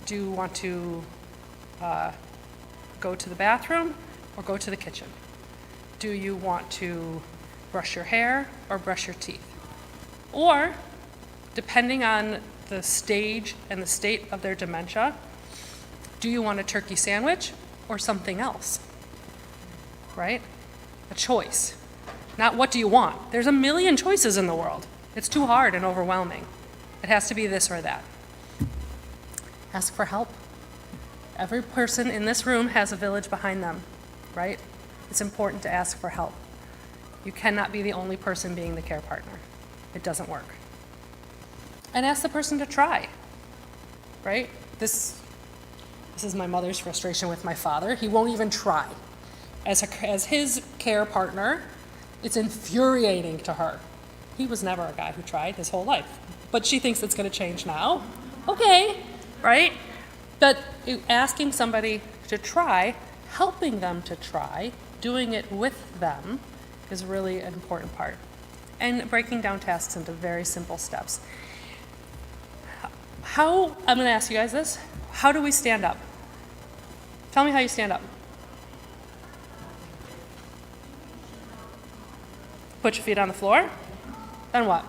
Do you want to go to the bathroom or go to the kitchen? Do you want to brush your hair or brush your teeth? Or, depending on the stage and the state of their dementia, do you want a turkey sandwich or something else? Right? A choice. Not what do you want. There's a million choices in the world. It's too hard and overwhelming. It has to be this or that. Ask for help. Every person in this room has a village behind them, right? It's important to ask for help. You cannot be the only person being the care partner. It doesn't work. And ask the person to try, right? This is my mother's frustration with my father. He won't even try. As his care partner, it's infuriating to her. He was never a guy who tried his whole life, but she thinks it's going to change now. Okay, right? But asking somebody to try, helping them to try, doing it with them is really an important part. And breaking down tasks into very simple steps. I'm going to ask you guys this. How do we stand up? Tell me how you stand up. Put your feet on the floor. Then what?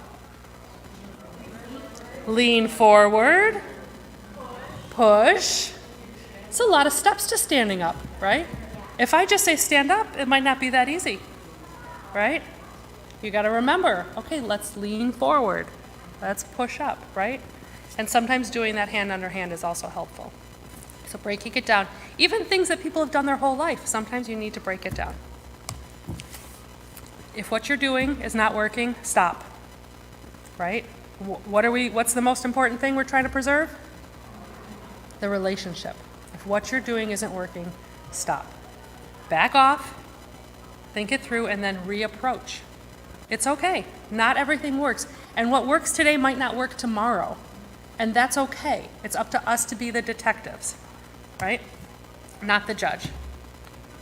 Lean forward. Push. It's a lot of steps to standing up, right? If I just say stand up, it might not be that easy, right? You got to remember, okay, let's lean forward. Let's push up, right? And sometimes doing that hand under hand is also helpful. So breaking it down. Even things that people have done their whole life, sometimes you need to break it down. If what you're doing is not working, stop, right? What's the most important thing we're trying to preserve? The relationship. If what you're doing isn't working, stop. Back off, think it through, and then reapproach. It's okay. Not everything works. And what works today might not work tomorrow. And that's okay. It's up to us to be the detectives, right? Not the judge.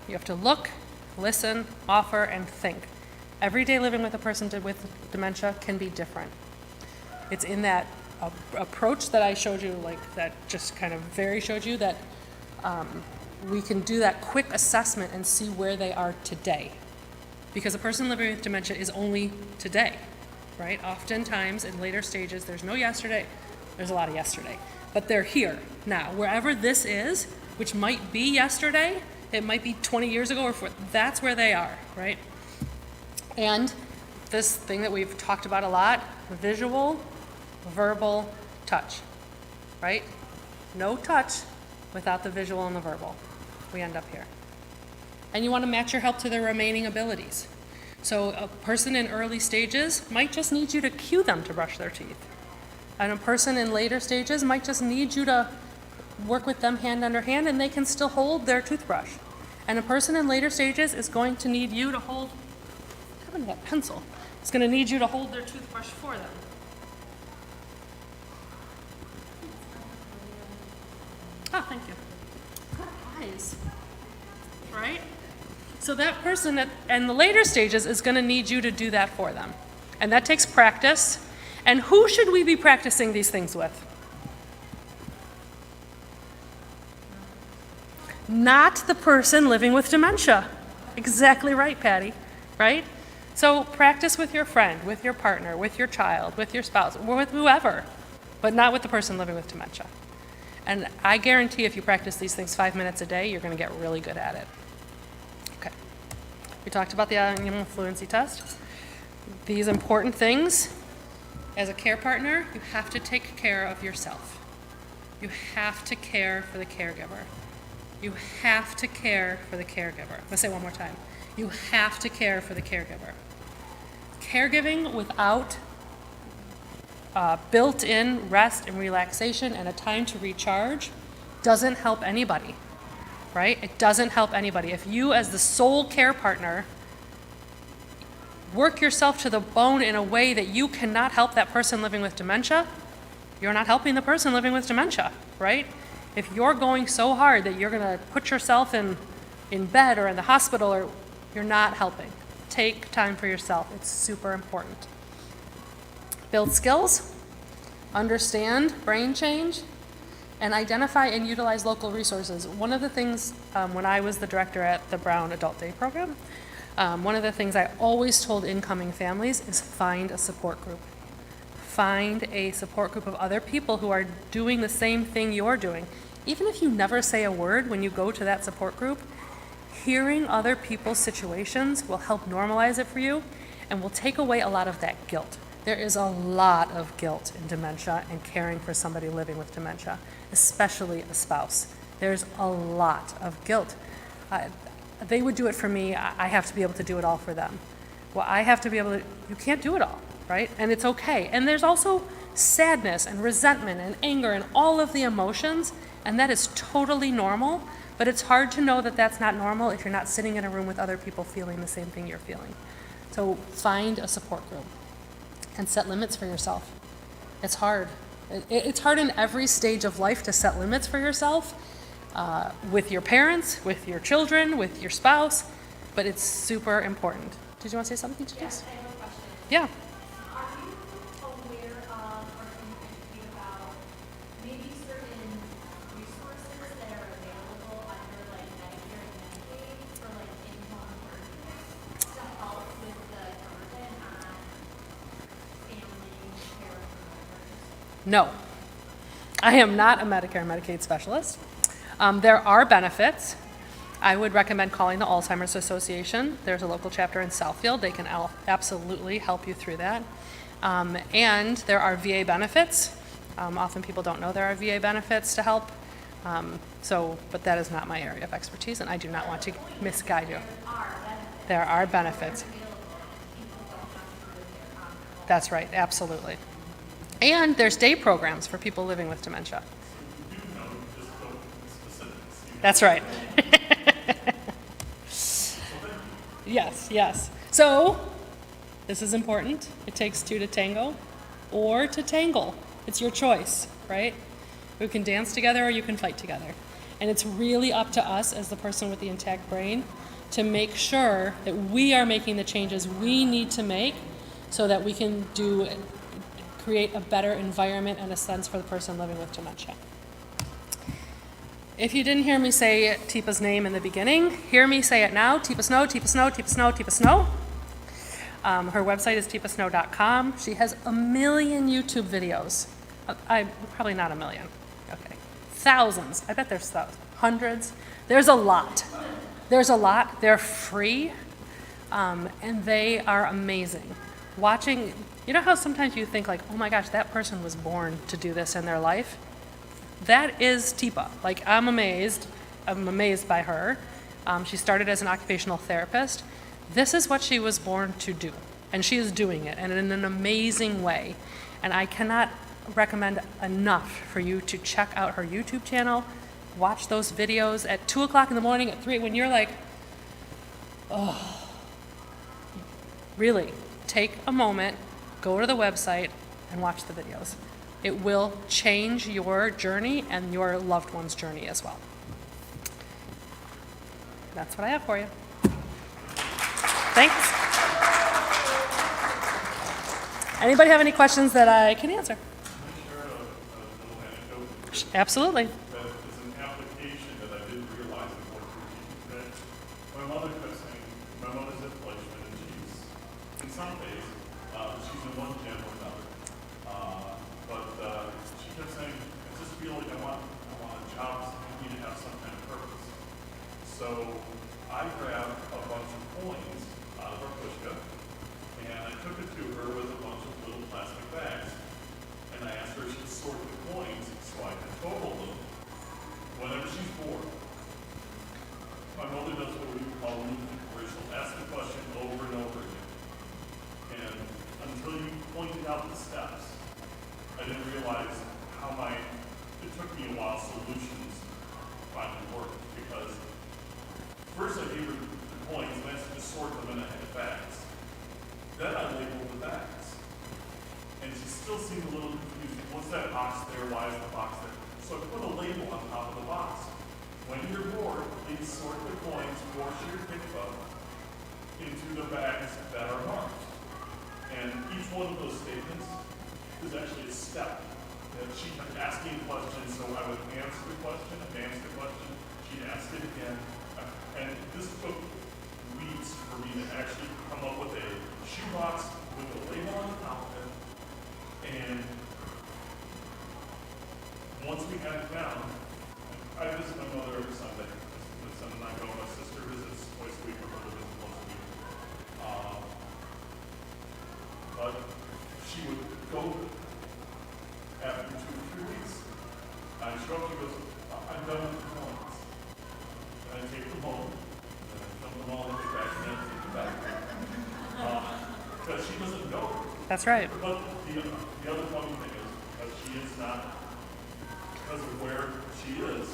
You have to look, listen, offer, and think. Everyday living with a person with dementia can be different. It's in that approach that I showed you, like that just kind of showed you that we can do that quick assessment and see where they are today. Because a person living with dementia is only today, right? Oftentimes in later stages, there's no yesterday. There's a lot of yesterday. But they're here now. Wherever this is, which might be yesterday, it might be 20 years ago, or that's where they are, right? And this thing that we've talked about a lot, visual, verbal, touch, right? No touch without the visual and the verbal. We end up here. And you want to match your help to their remaining abilities. So a person in early stages might just need you to cue them to brush their teeth. And a person in later stages might just need you to work with them hand under hand, and they can still hold their toothbrush. And a person in later stages is going to need you to hold, I haven't got a pencil, it's going to need you to hold their toothbrush for them. Oh, thank you. Good eyes. Right? So that person in the later stages is going to need you to do that for them. And that takes practice. And who should we be practicing these things with? Not the person living with dementia. Exactly right, Patty. Right? So practice with your friend, with your partner, with your child, with your spouse, or with whoever, but not with the person living with dementia. And I guarantee if you practice these things 5 minutes a day, you're going to get really good at it. Okay. We talked about the animal fluency test. These important things. As a care partner, you have to take care of yourself. You have to care for the caregiver. You have to care for the caregiver. Let's say it one more time. You have to care for the caregiver. Caregiving without built-in rest and relaxation and a time to recharge doesn't help anybody, right? It doesn't help anybody. If you, as the sole care partner, work yourself to the bone in a way that you cannot help that person living with dementia, you're not helping the person living with dementia, right? If you're going so hard that you're going to put yourself in bed or in the hospital, or you're not helping. Take time for yourself. It's super important. Build skills, understand brain change, and identify and utilize local resources. One of the things, when I was the director at the Brown Adult Day Program, one of the things I always told incoming families is find a support group. Find a support group of other people who are doing the same thing you're doing. Even if you never say a word when you go to that support group, hearing other people's situations will help normalize it for you and will take away a lot of that guilt. There is a lot of guilt in dementia and caring for somebody living with dementia, especially a spouse. There's a lot of guilt. They would do it for me. I have to be able to do it all for them. Well, I have to be able to, you can't do it all, right? And it's okay. And there's also sadness and resentment and anger and all of the emotions, and that is totally normal, but it's hard to know that that's not normal if you're not sitting in a room with other people feeling the same thing you're feeling. So find a support group and set limits for yourself. It's hard. It's hard in every stage of life to set limits for yourself, with your parents, with your children, with your spouse, but it's super important. Did you want to say something, Janice? Yes, I have a question. Yeah. Are you aware of or thinking about maybe certain resources that are available under like Medicare and Medicaid for like income earners to help with the burden on family care providers? No. I am not a Medicare and Medicaid specialist. There are benefits. I would recommend calling the Alzheimer's Association. There's a local chapter in Southfield. They can absolutely help you through that. And there are VA benefits. Often people don't know there are VA benefits to help. But that is not my area of expertise, and I do not want to misguide you. There are benefits. That's right, absolutely. And there's day programs for people living with dementia. That's right. Yes, yes. So, this is important. It takes two to tango or to tangle. It's your choice, right? You can dance together or you can fight together. And it's really up to us as the person with the intact brain to make sure that we are making the changes we need to make so that we can create a better environment and a sense for the person living with dementia. If you didn't hear me say Teepa's name in the beginning, hear me say it now. Teepa Snow, Teepa Snow, Teepa Snow, Teepa Snow. Her website is teepasnow.com. She has 1 million YouTube videos. Probably not 1 million. Okay. Thousands. I bet there's thousands. Hundreds. There's a lot. There's a lot. They're free, and they are amazing. Watching, you know how sometimes you think like, oh my gosh, that person was born to do this in their life? That is Teepa. Like, I'm amazed by her. She started as an occupational therapist. This is what she was born to do, and she is doing it, and in an amazing way. And I cannot recommend enough for you to check out her YouTube channel, watch those videos at 2 o'clock in the morning, at 3, when you're like, oh. Really, take a moment, go to the website, and watch the videos. It will change your journey and your loved one's journey as well. That's what I have for you. Thanks. Anybody have any questions that I can answer? Can I share a little anecdote? Absolutely. That is an application that I didn't realize it worked for people today. My mother kept saying, my mother's at Fleischman, and in some days, she's in one gym or another. But she kept saying, I just feel like I want a job that need to have some kind of purpose. So I grabbed a bunch of coins out of our pushka, and I took it to her with a bunch of little plastic bags. And I asked her if she'd sort the coins so I could total them whenever she's bored. My mother does what we call routine, where she'll ask the question over and over again. And until you pointed out the steps, I didn't realize how it took me a while solutions finally worked, because first I gave her the coins and I had to sort them in a head of bags. and she still seemed a little confused. What's that box there? Why is the box there? So I put a label on top of the box. When you're bored, please sort the coins for your pickup into the bags that are marked. And each one of those statements is actually a step. And she kept asking questions, so I would answer the question, advance the question, she'd ask it again. And this took weeks for me to actually come up with a shoebox with a label on the top of it. And once we had it down, I visit my mother every Sunday. My son and I go. My sister visits twice a week. My brother visits once a week. But she would go after 2 or 3 weeks. I show up, she goes, I'm done with the coins. And I take them home, and I dump them all in the bag, and then take them back. Because she doesn't know. That's right. But the other funny thing is, because she is not, because of where she is,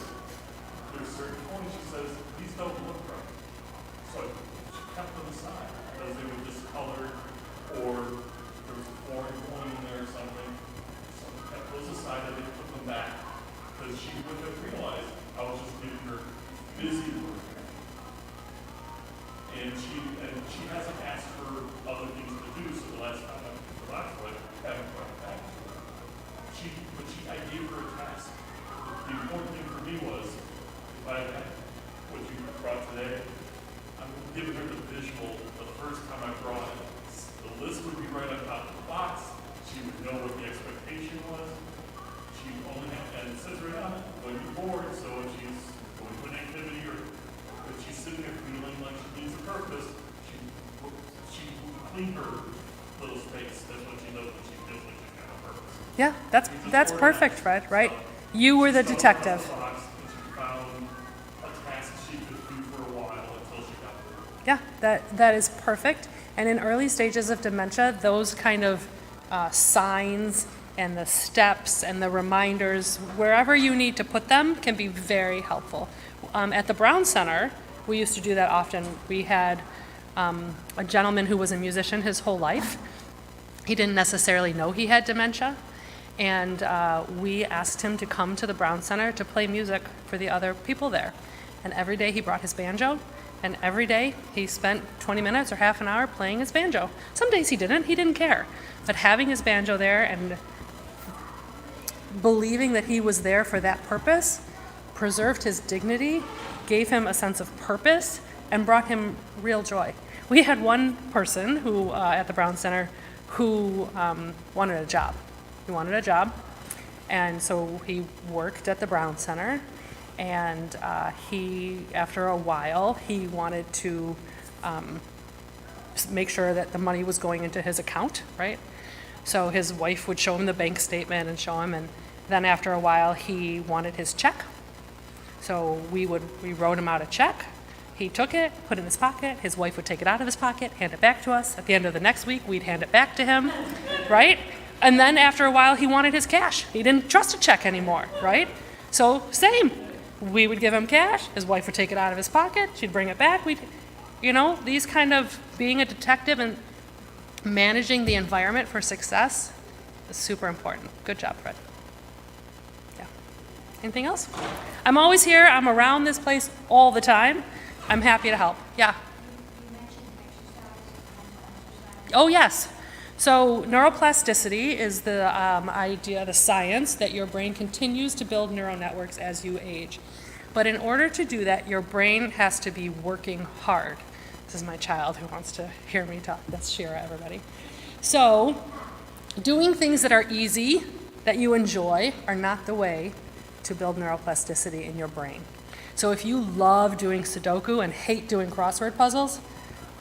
there's certain coins she says, these don't look right. So she kept them aside, because they were discolored, or there was a foreign coin in there or something. So I kept those aside, and they put them back, because she wouldn't have realized I was just getting her busy work. And she hasn't asked for other things to do, so the last time I relaxed with her, I haven't brought it back to her. I gave her a task. The important thing for me was, if I had what you brought today, I'm giving her the visual the first time I brought it. The list would be right on top of the box. She would know what the expectation was. She only had, and it says right on it, when you're bored, so if she's going to an activity or if she's sitting there feeling like she needs a purpose, she would clean her little space. That's what she does when she feels like she's got a purpose. Yeah, that's perfect, Fred, right? You were the detective. Yeah, that is perfect. And in early stages of dementia, those kind of signs and the steps and the reminders, wherever you need to put them, can be very helpful. At the Brown Center, we used to do that often. We had a gentleman who was a musician his whole life. He didn't necessarily know he had dementia. And we asked him to come to the Brown Center to play music for the other people there. And every day he brought his banjo, and every day he spent 20 minutes or half an hour playing his banjo. Some days he didn't care. But having his banjo there and believing that he was there for that purpose preserved his dignity, gave him a sense of purpose, and brought him real joy. We had one person who, at the Brown Center, who wanted a job. He wanted a job, and so he worked at the Brown Center, and after a while, he wanted to make sure that the money was going into his account, right? So his wife would show him the bank statement and show him, and then after a while, he wanted his check. So we wrote him out a check. He took it, put it in his pocket. His wife would take it out of his pocket, hand it back to us. At the end of the next week, we'd hand it back to him, right? And then after a while, he wanted his cash. He didn't trust a check anymore, right? So same. We would give him cash. His wife would take it out of his pocket. She'd bring it back. These kind of being a detective and managing the environment for success is super important. Good job, Fred. Yeah. Anything else? I'm always here. I'm around this place all the time. I'm happy to help. Yeah. You mentioned exercise. Oh, yes. So neuroplasticity is the idea, the science, that your brain continues to build neural networks as you age. But in order to do that, your brain has to be working hard. This is my child who wants to hear me talk. That's Shira, everybody. So doing things that are easy, that you enjoy, are not the way to build neuroplasticity in your brain. So if you love doing Sudoku and hate doing crossword puzzles,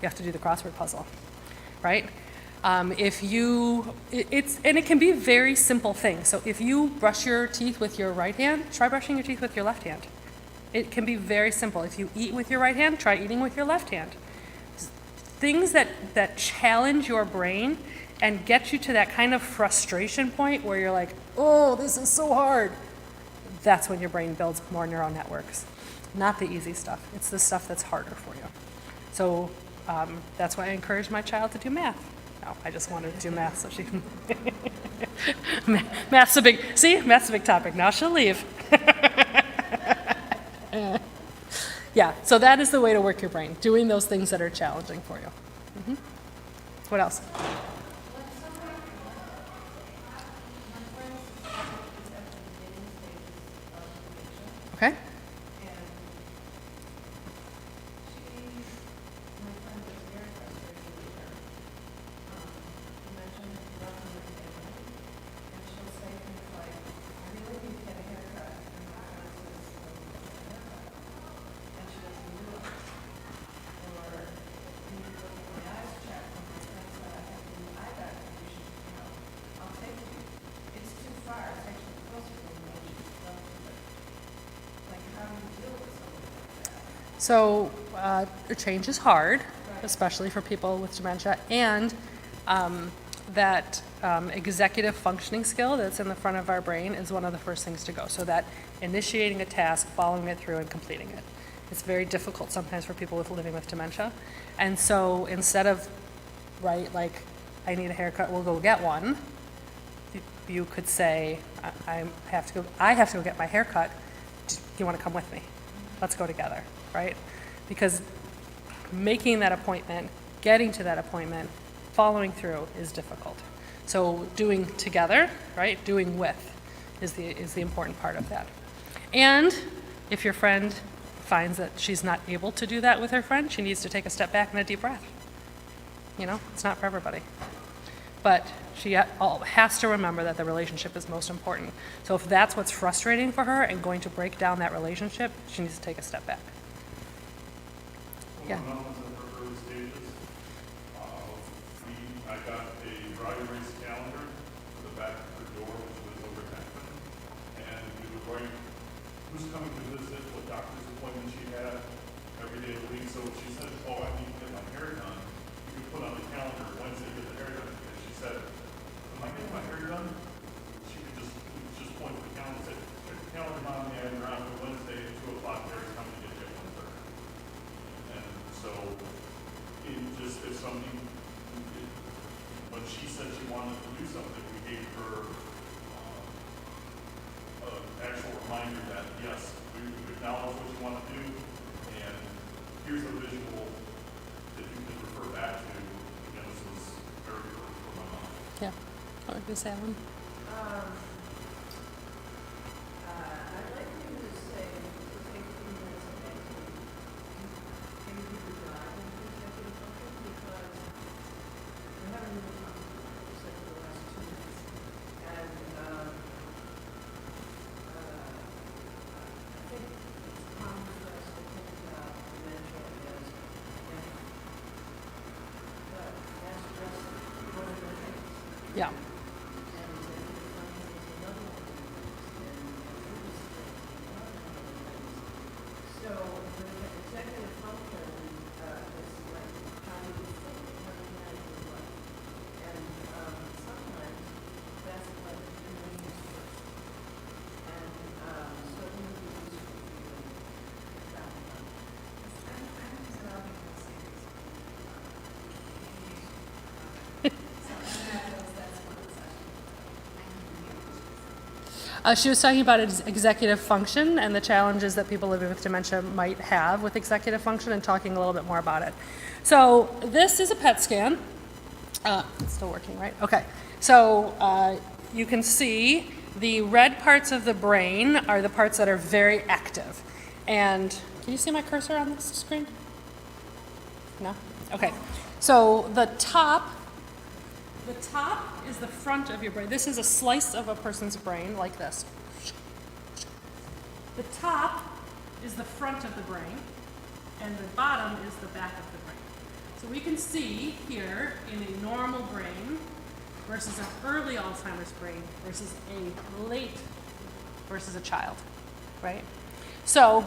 you have to do the crossword puzzle, right? And it can be very simple things. So if you brush your teeth with your right hand, try brushing your teeth with your left hand. It can be very simple. If you eat with your right hand, try eating with your left hand. Things that challenge your brain and get you to that kind of frustration point where you're like, oh, this is so hard. That's when your brain builds more neural networks. Not the easy stuff. It's the stuff that's harder for you. So that's why I encouraged my child to do math. No, I just wanted to do math so she can Math's a big topic. Now she'll leave. Yeah, so that is the way to work your brain, doing those things that are challenging for you. What else? Okay. So change is hard, especially for people with dementia, and that executive functioning skill that's in the front of our brain is one of the first things to go. So that initiating a task, following it through, and completing it. It's very difficult sometimes for people living with dementia. And so instead of, right, like, I need a haircut, we'll go get one, you could say, I have to go get my haircut. Do you want to come with me? Let's go together, right? Because making that appointment, getting to that appointment, following through is difficult. So doing together, right, doing with is the important part of that. And if your friend finds that she's not able to do that with her friend, she needs to take a step back and a deep breath. You know, it's not for everybody. But she has to remember that the relationship is most important. So if that's what's frustrating for her and going to break down that relationship, she needs to take a step back. Yeah. When I was in her early stages, I got a dry erase calendar for the back of her door, which was over Hampton, and we would write who's coming to visit, what doctor's appointment she had every day of the week. So if she said, oh, I need to get my hair done, you could put on the calendar Wednesday, get the hair done. And she said, am I getting my hair done? She could just point to the calendar and say, check the calendar, Mom, and around Wednesday at 2 o'clock, Harry's coming to get you at 1:30. And so, if somebody, when she said she wanted to do something, we gave her an actual reminder that, yes, we acknowledge what you want to do, and here's a visual that you can refer back to. Again, this was very early for my mom. Yeah. Or Miss Allen. I'd like you to say, to take 3 minutes a day to maybe do the drive and executive function, because we haven't really talked about it except for the last 2 minutes. And I think it's common for us to think about dementia as dementia. But that's just one of the things. Yeah. So the executive function is like how do you think, how do you manage your life? And sometimes that's what remains first. And so it would be useful for you to that one. I'm just not being serious. She was talking about executive function and the challenges that people living with dementia might have with executive function, and talking a little bit more about it. So this is a PET scan. It's still working, right? Okay. So you can see the red parts of the brain are the parts that are very active. And can you see my cursor on this screen? No? Okay. So the top is the front of your brain. This is a slice of a person's brain, like this. The top is the front of the brain, and the bottom is the back of the brain. So we can see here in a normal brain versus an early Alzheimer's brain versus a late versus a child, right? So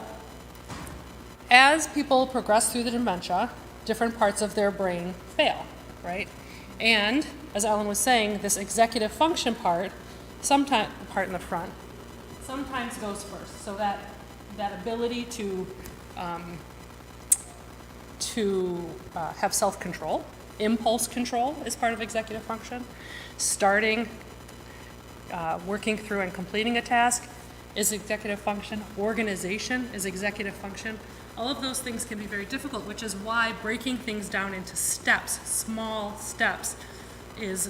as people progress through the dementia, different parts of their brain fail, right? And as Ellen was saying, this executive function part, sometimes part in the front, sometimes goes first. So that ability to have self-control, impulse control is part of executive function. Starting working through and completing a task is executive function. Organization is executive function. All of those things can be very difficult, which is why breaking things down into steps, small steps, is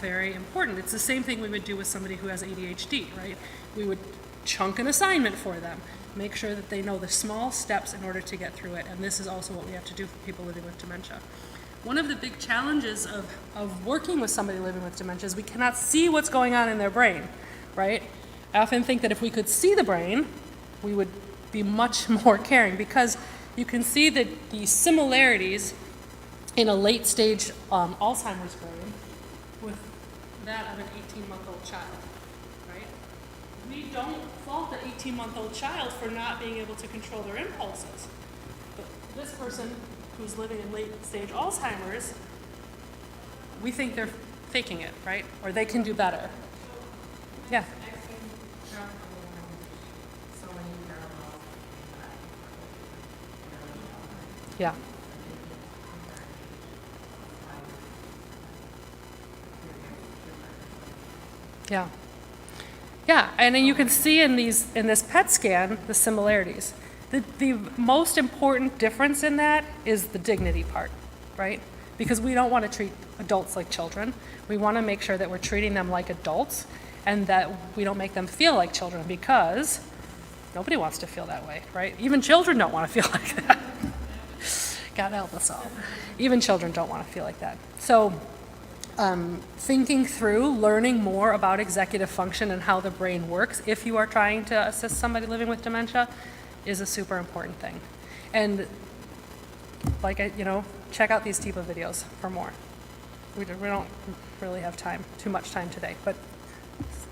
very important. It's the same thing we would do with somebody who has ADHD, right? We would chunk an assignment for them, make sure that they know the small steps in order to get through it. And this is also what we have to do for people living with dementia. One of the big challenges of working with somebody living with dementia is we cannot see what's going on in their brain, right? I often think that if we could see the brain, we would be much more caring, because you can see that the similarities in a late stage Alzheimer's brain with that of an 18-month-old child, right? We don't fault the 18-month-old child for not being able to control their impulses. But this person who's living in late stage Alzheimer's, we think they're faking it, right? Or they can do better. Yeah. Yeah. Yeah. Yeah, and then you can see in this PET scan the similarities. The most important difference in that is the dignity part, right? Because we don't want to treat adults like children. We want to make sure that we're treating them like adults and that we don't make them feel like children, because nobody wants to feel that way, right? Even children don't want to feel like that. God help us all. Even children don't want to feel like that. So thinking through, learning more about executive function and how the brain works if you are trying to assist somebody living with dementia is a super important thing. And check out these type of videos for more. We don't really have too much time today, but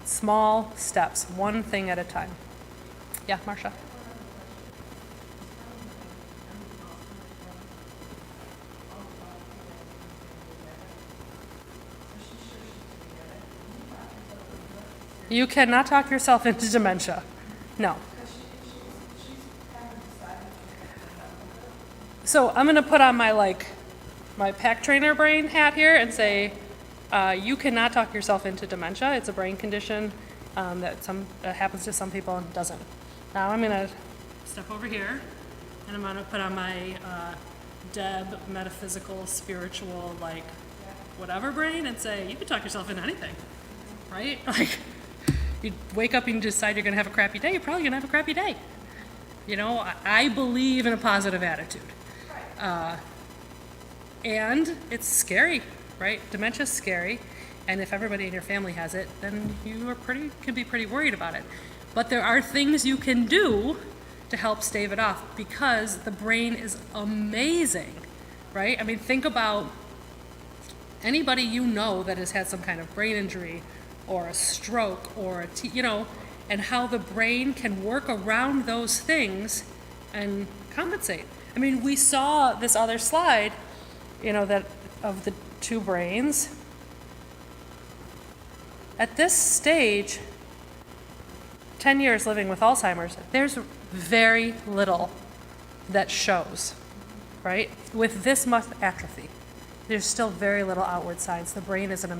small steps, one thing at a time. Yeah, Marcia? You cannot talk yourself into dementia. No. So I'm going to put on my pack trainer brain hat here and say, you cannot talk yourself into dementia. It's a brain condition that happens to some people and doesn't. Now I'm going to step over here and I'm going to put on my Deb metaphysical, spiritual, whatever brain and say, you can talk yourself into anything, right? You wake up and you decide you're going to have a crappy day, you're probably going to have a crappy day. I believe in a positive attitude. And it's scary, right? Dementia's scary, and if everybody in your family has it, then you can be pretty worried about it. But there are things you can do to help stave it off, because the brain is amazing, right? I mean, think about anybody that has had some kind of brain injury or a stroke or and how the brain can work around those things and compensate. I mean, we saw this other slide, that of the two brains. At this stage, 10 years living with Alzheimer's, there's very little that shows, right? With this much atrophy, there's still very little outward signs. The brain is an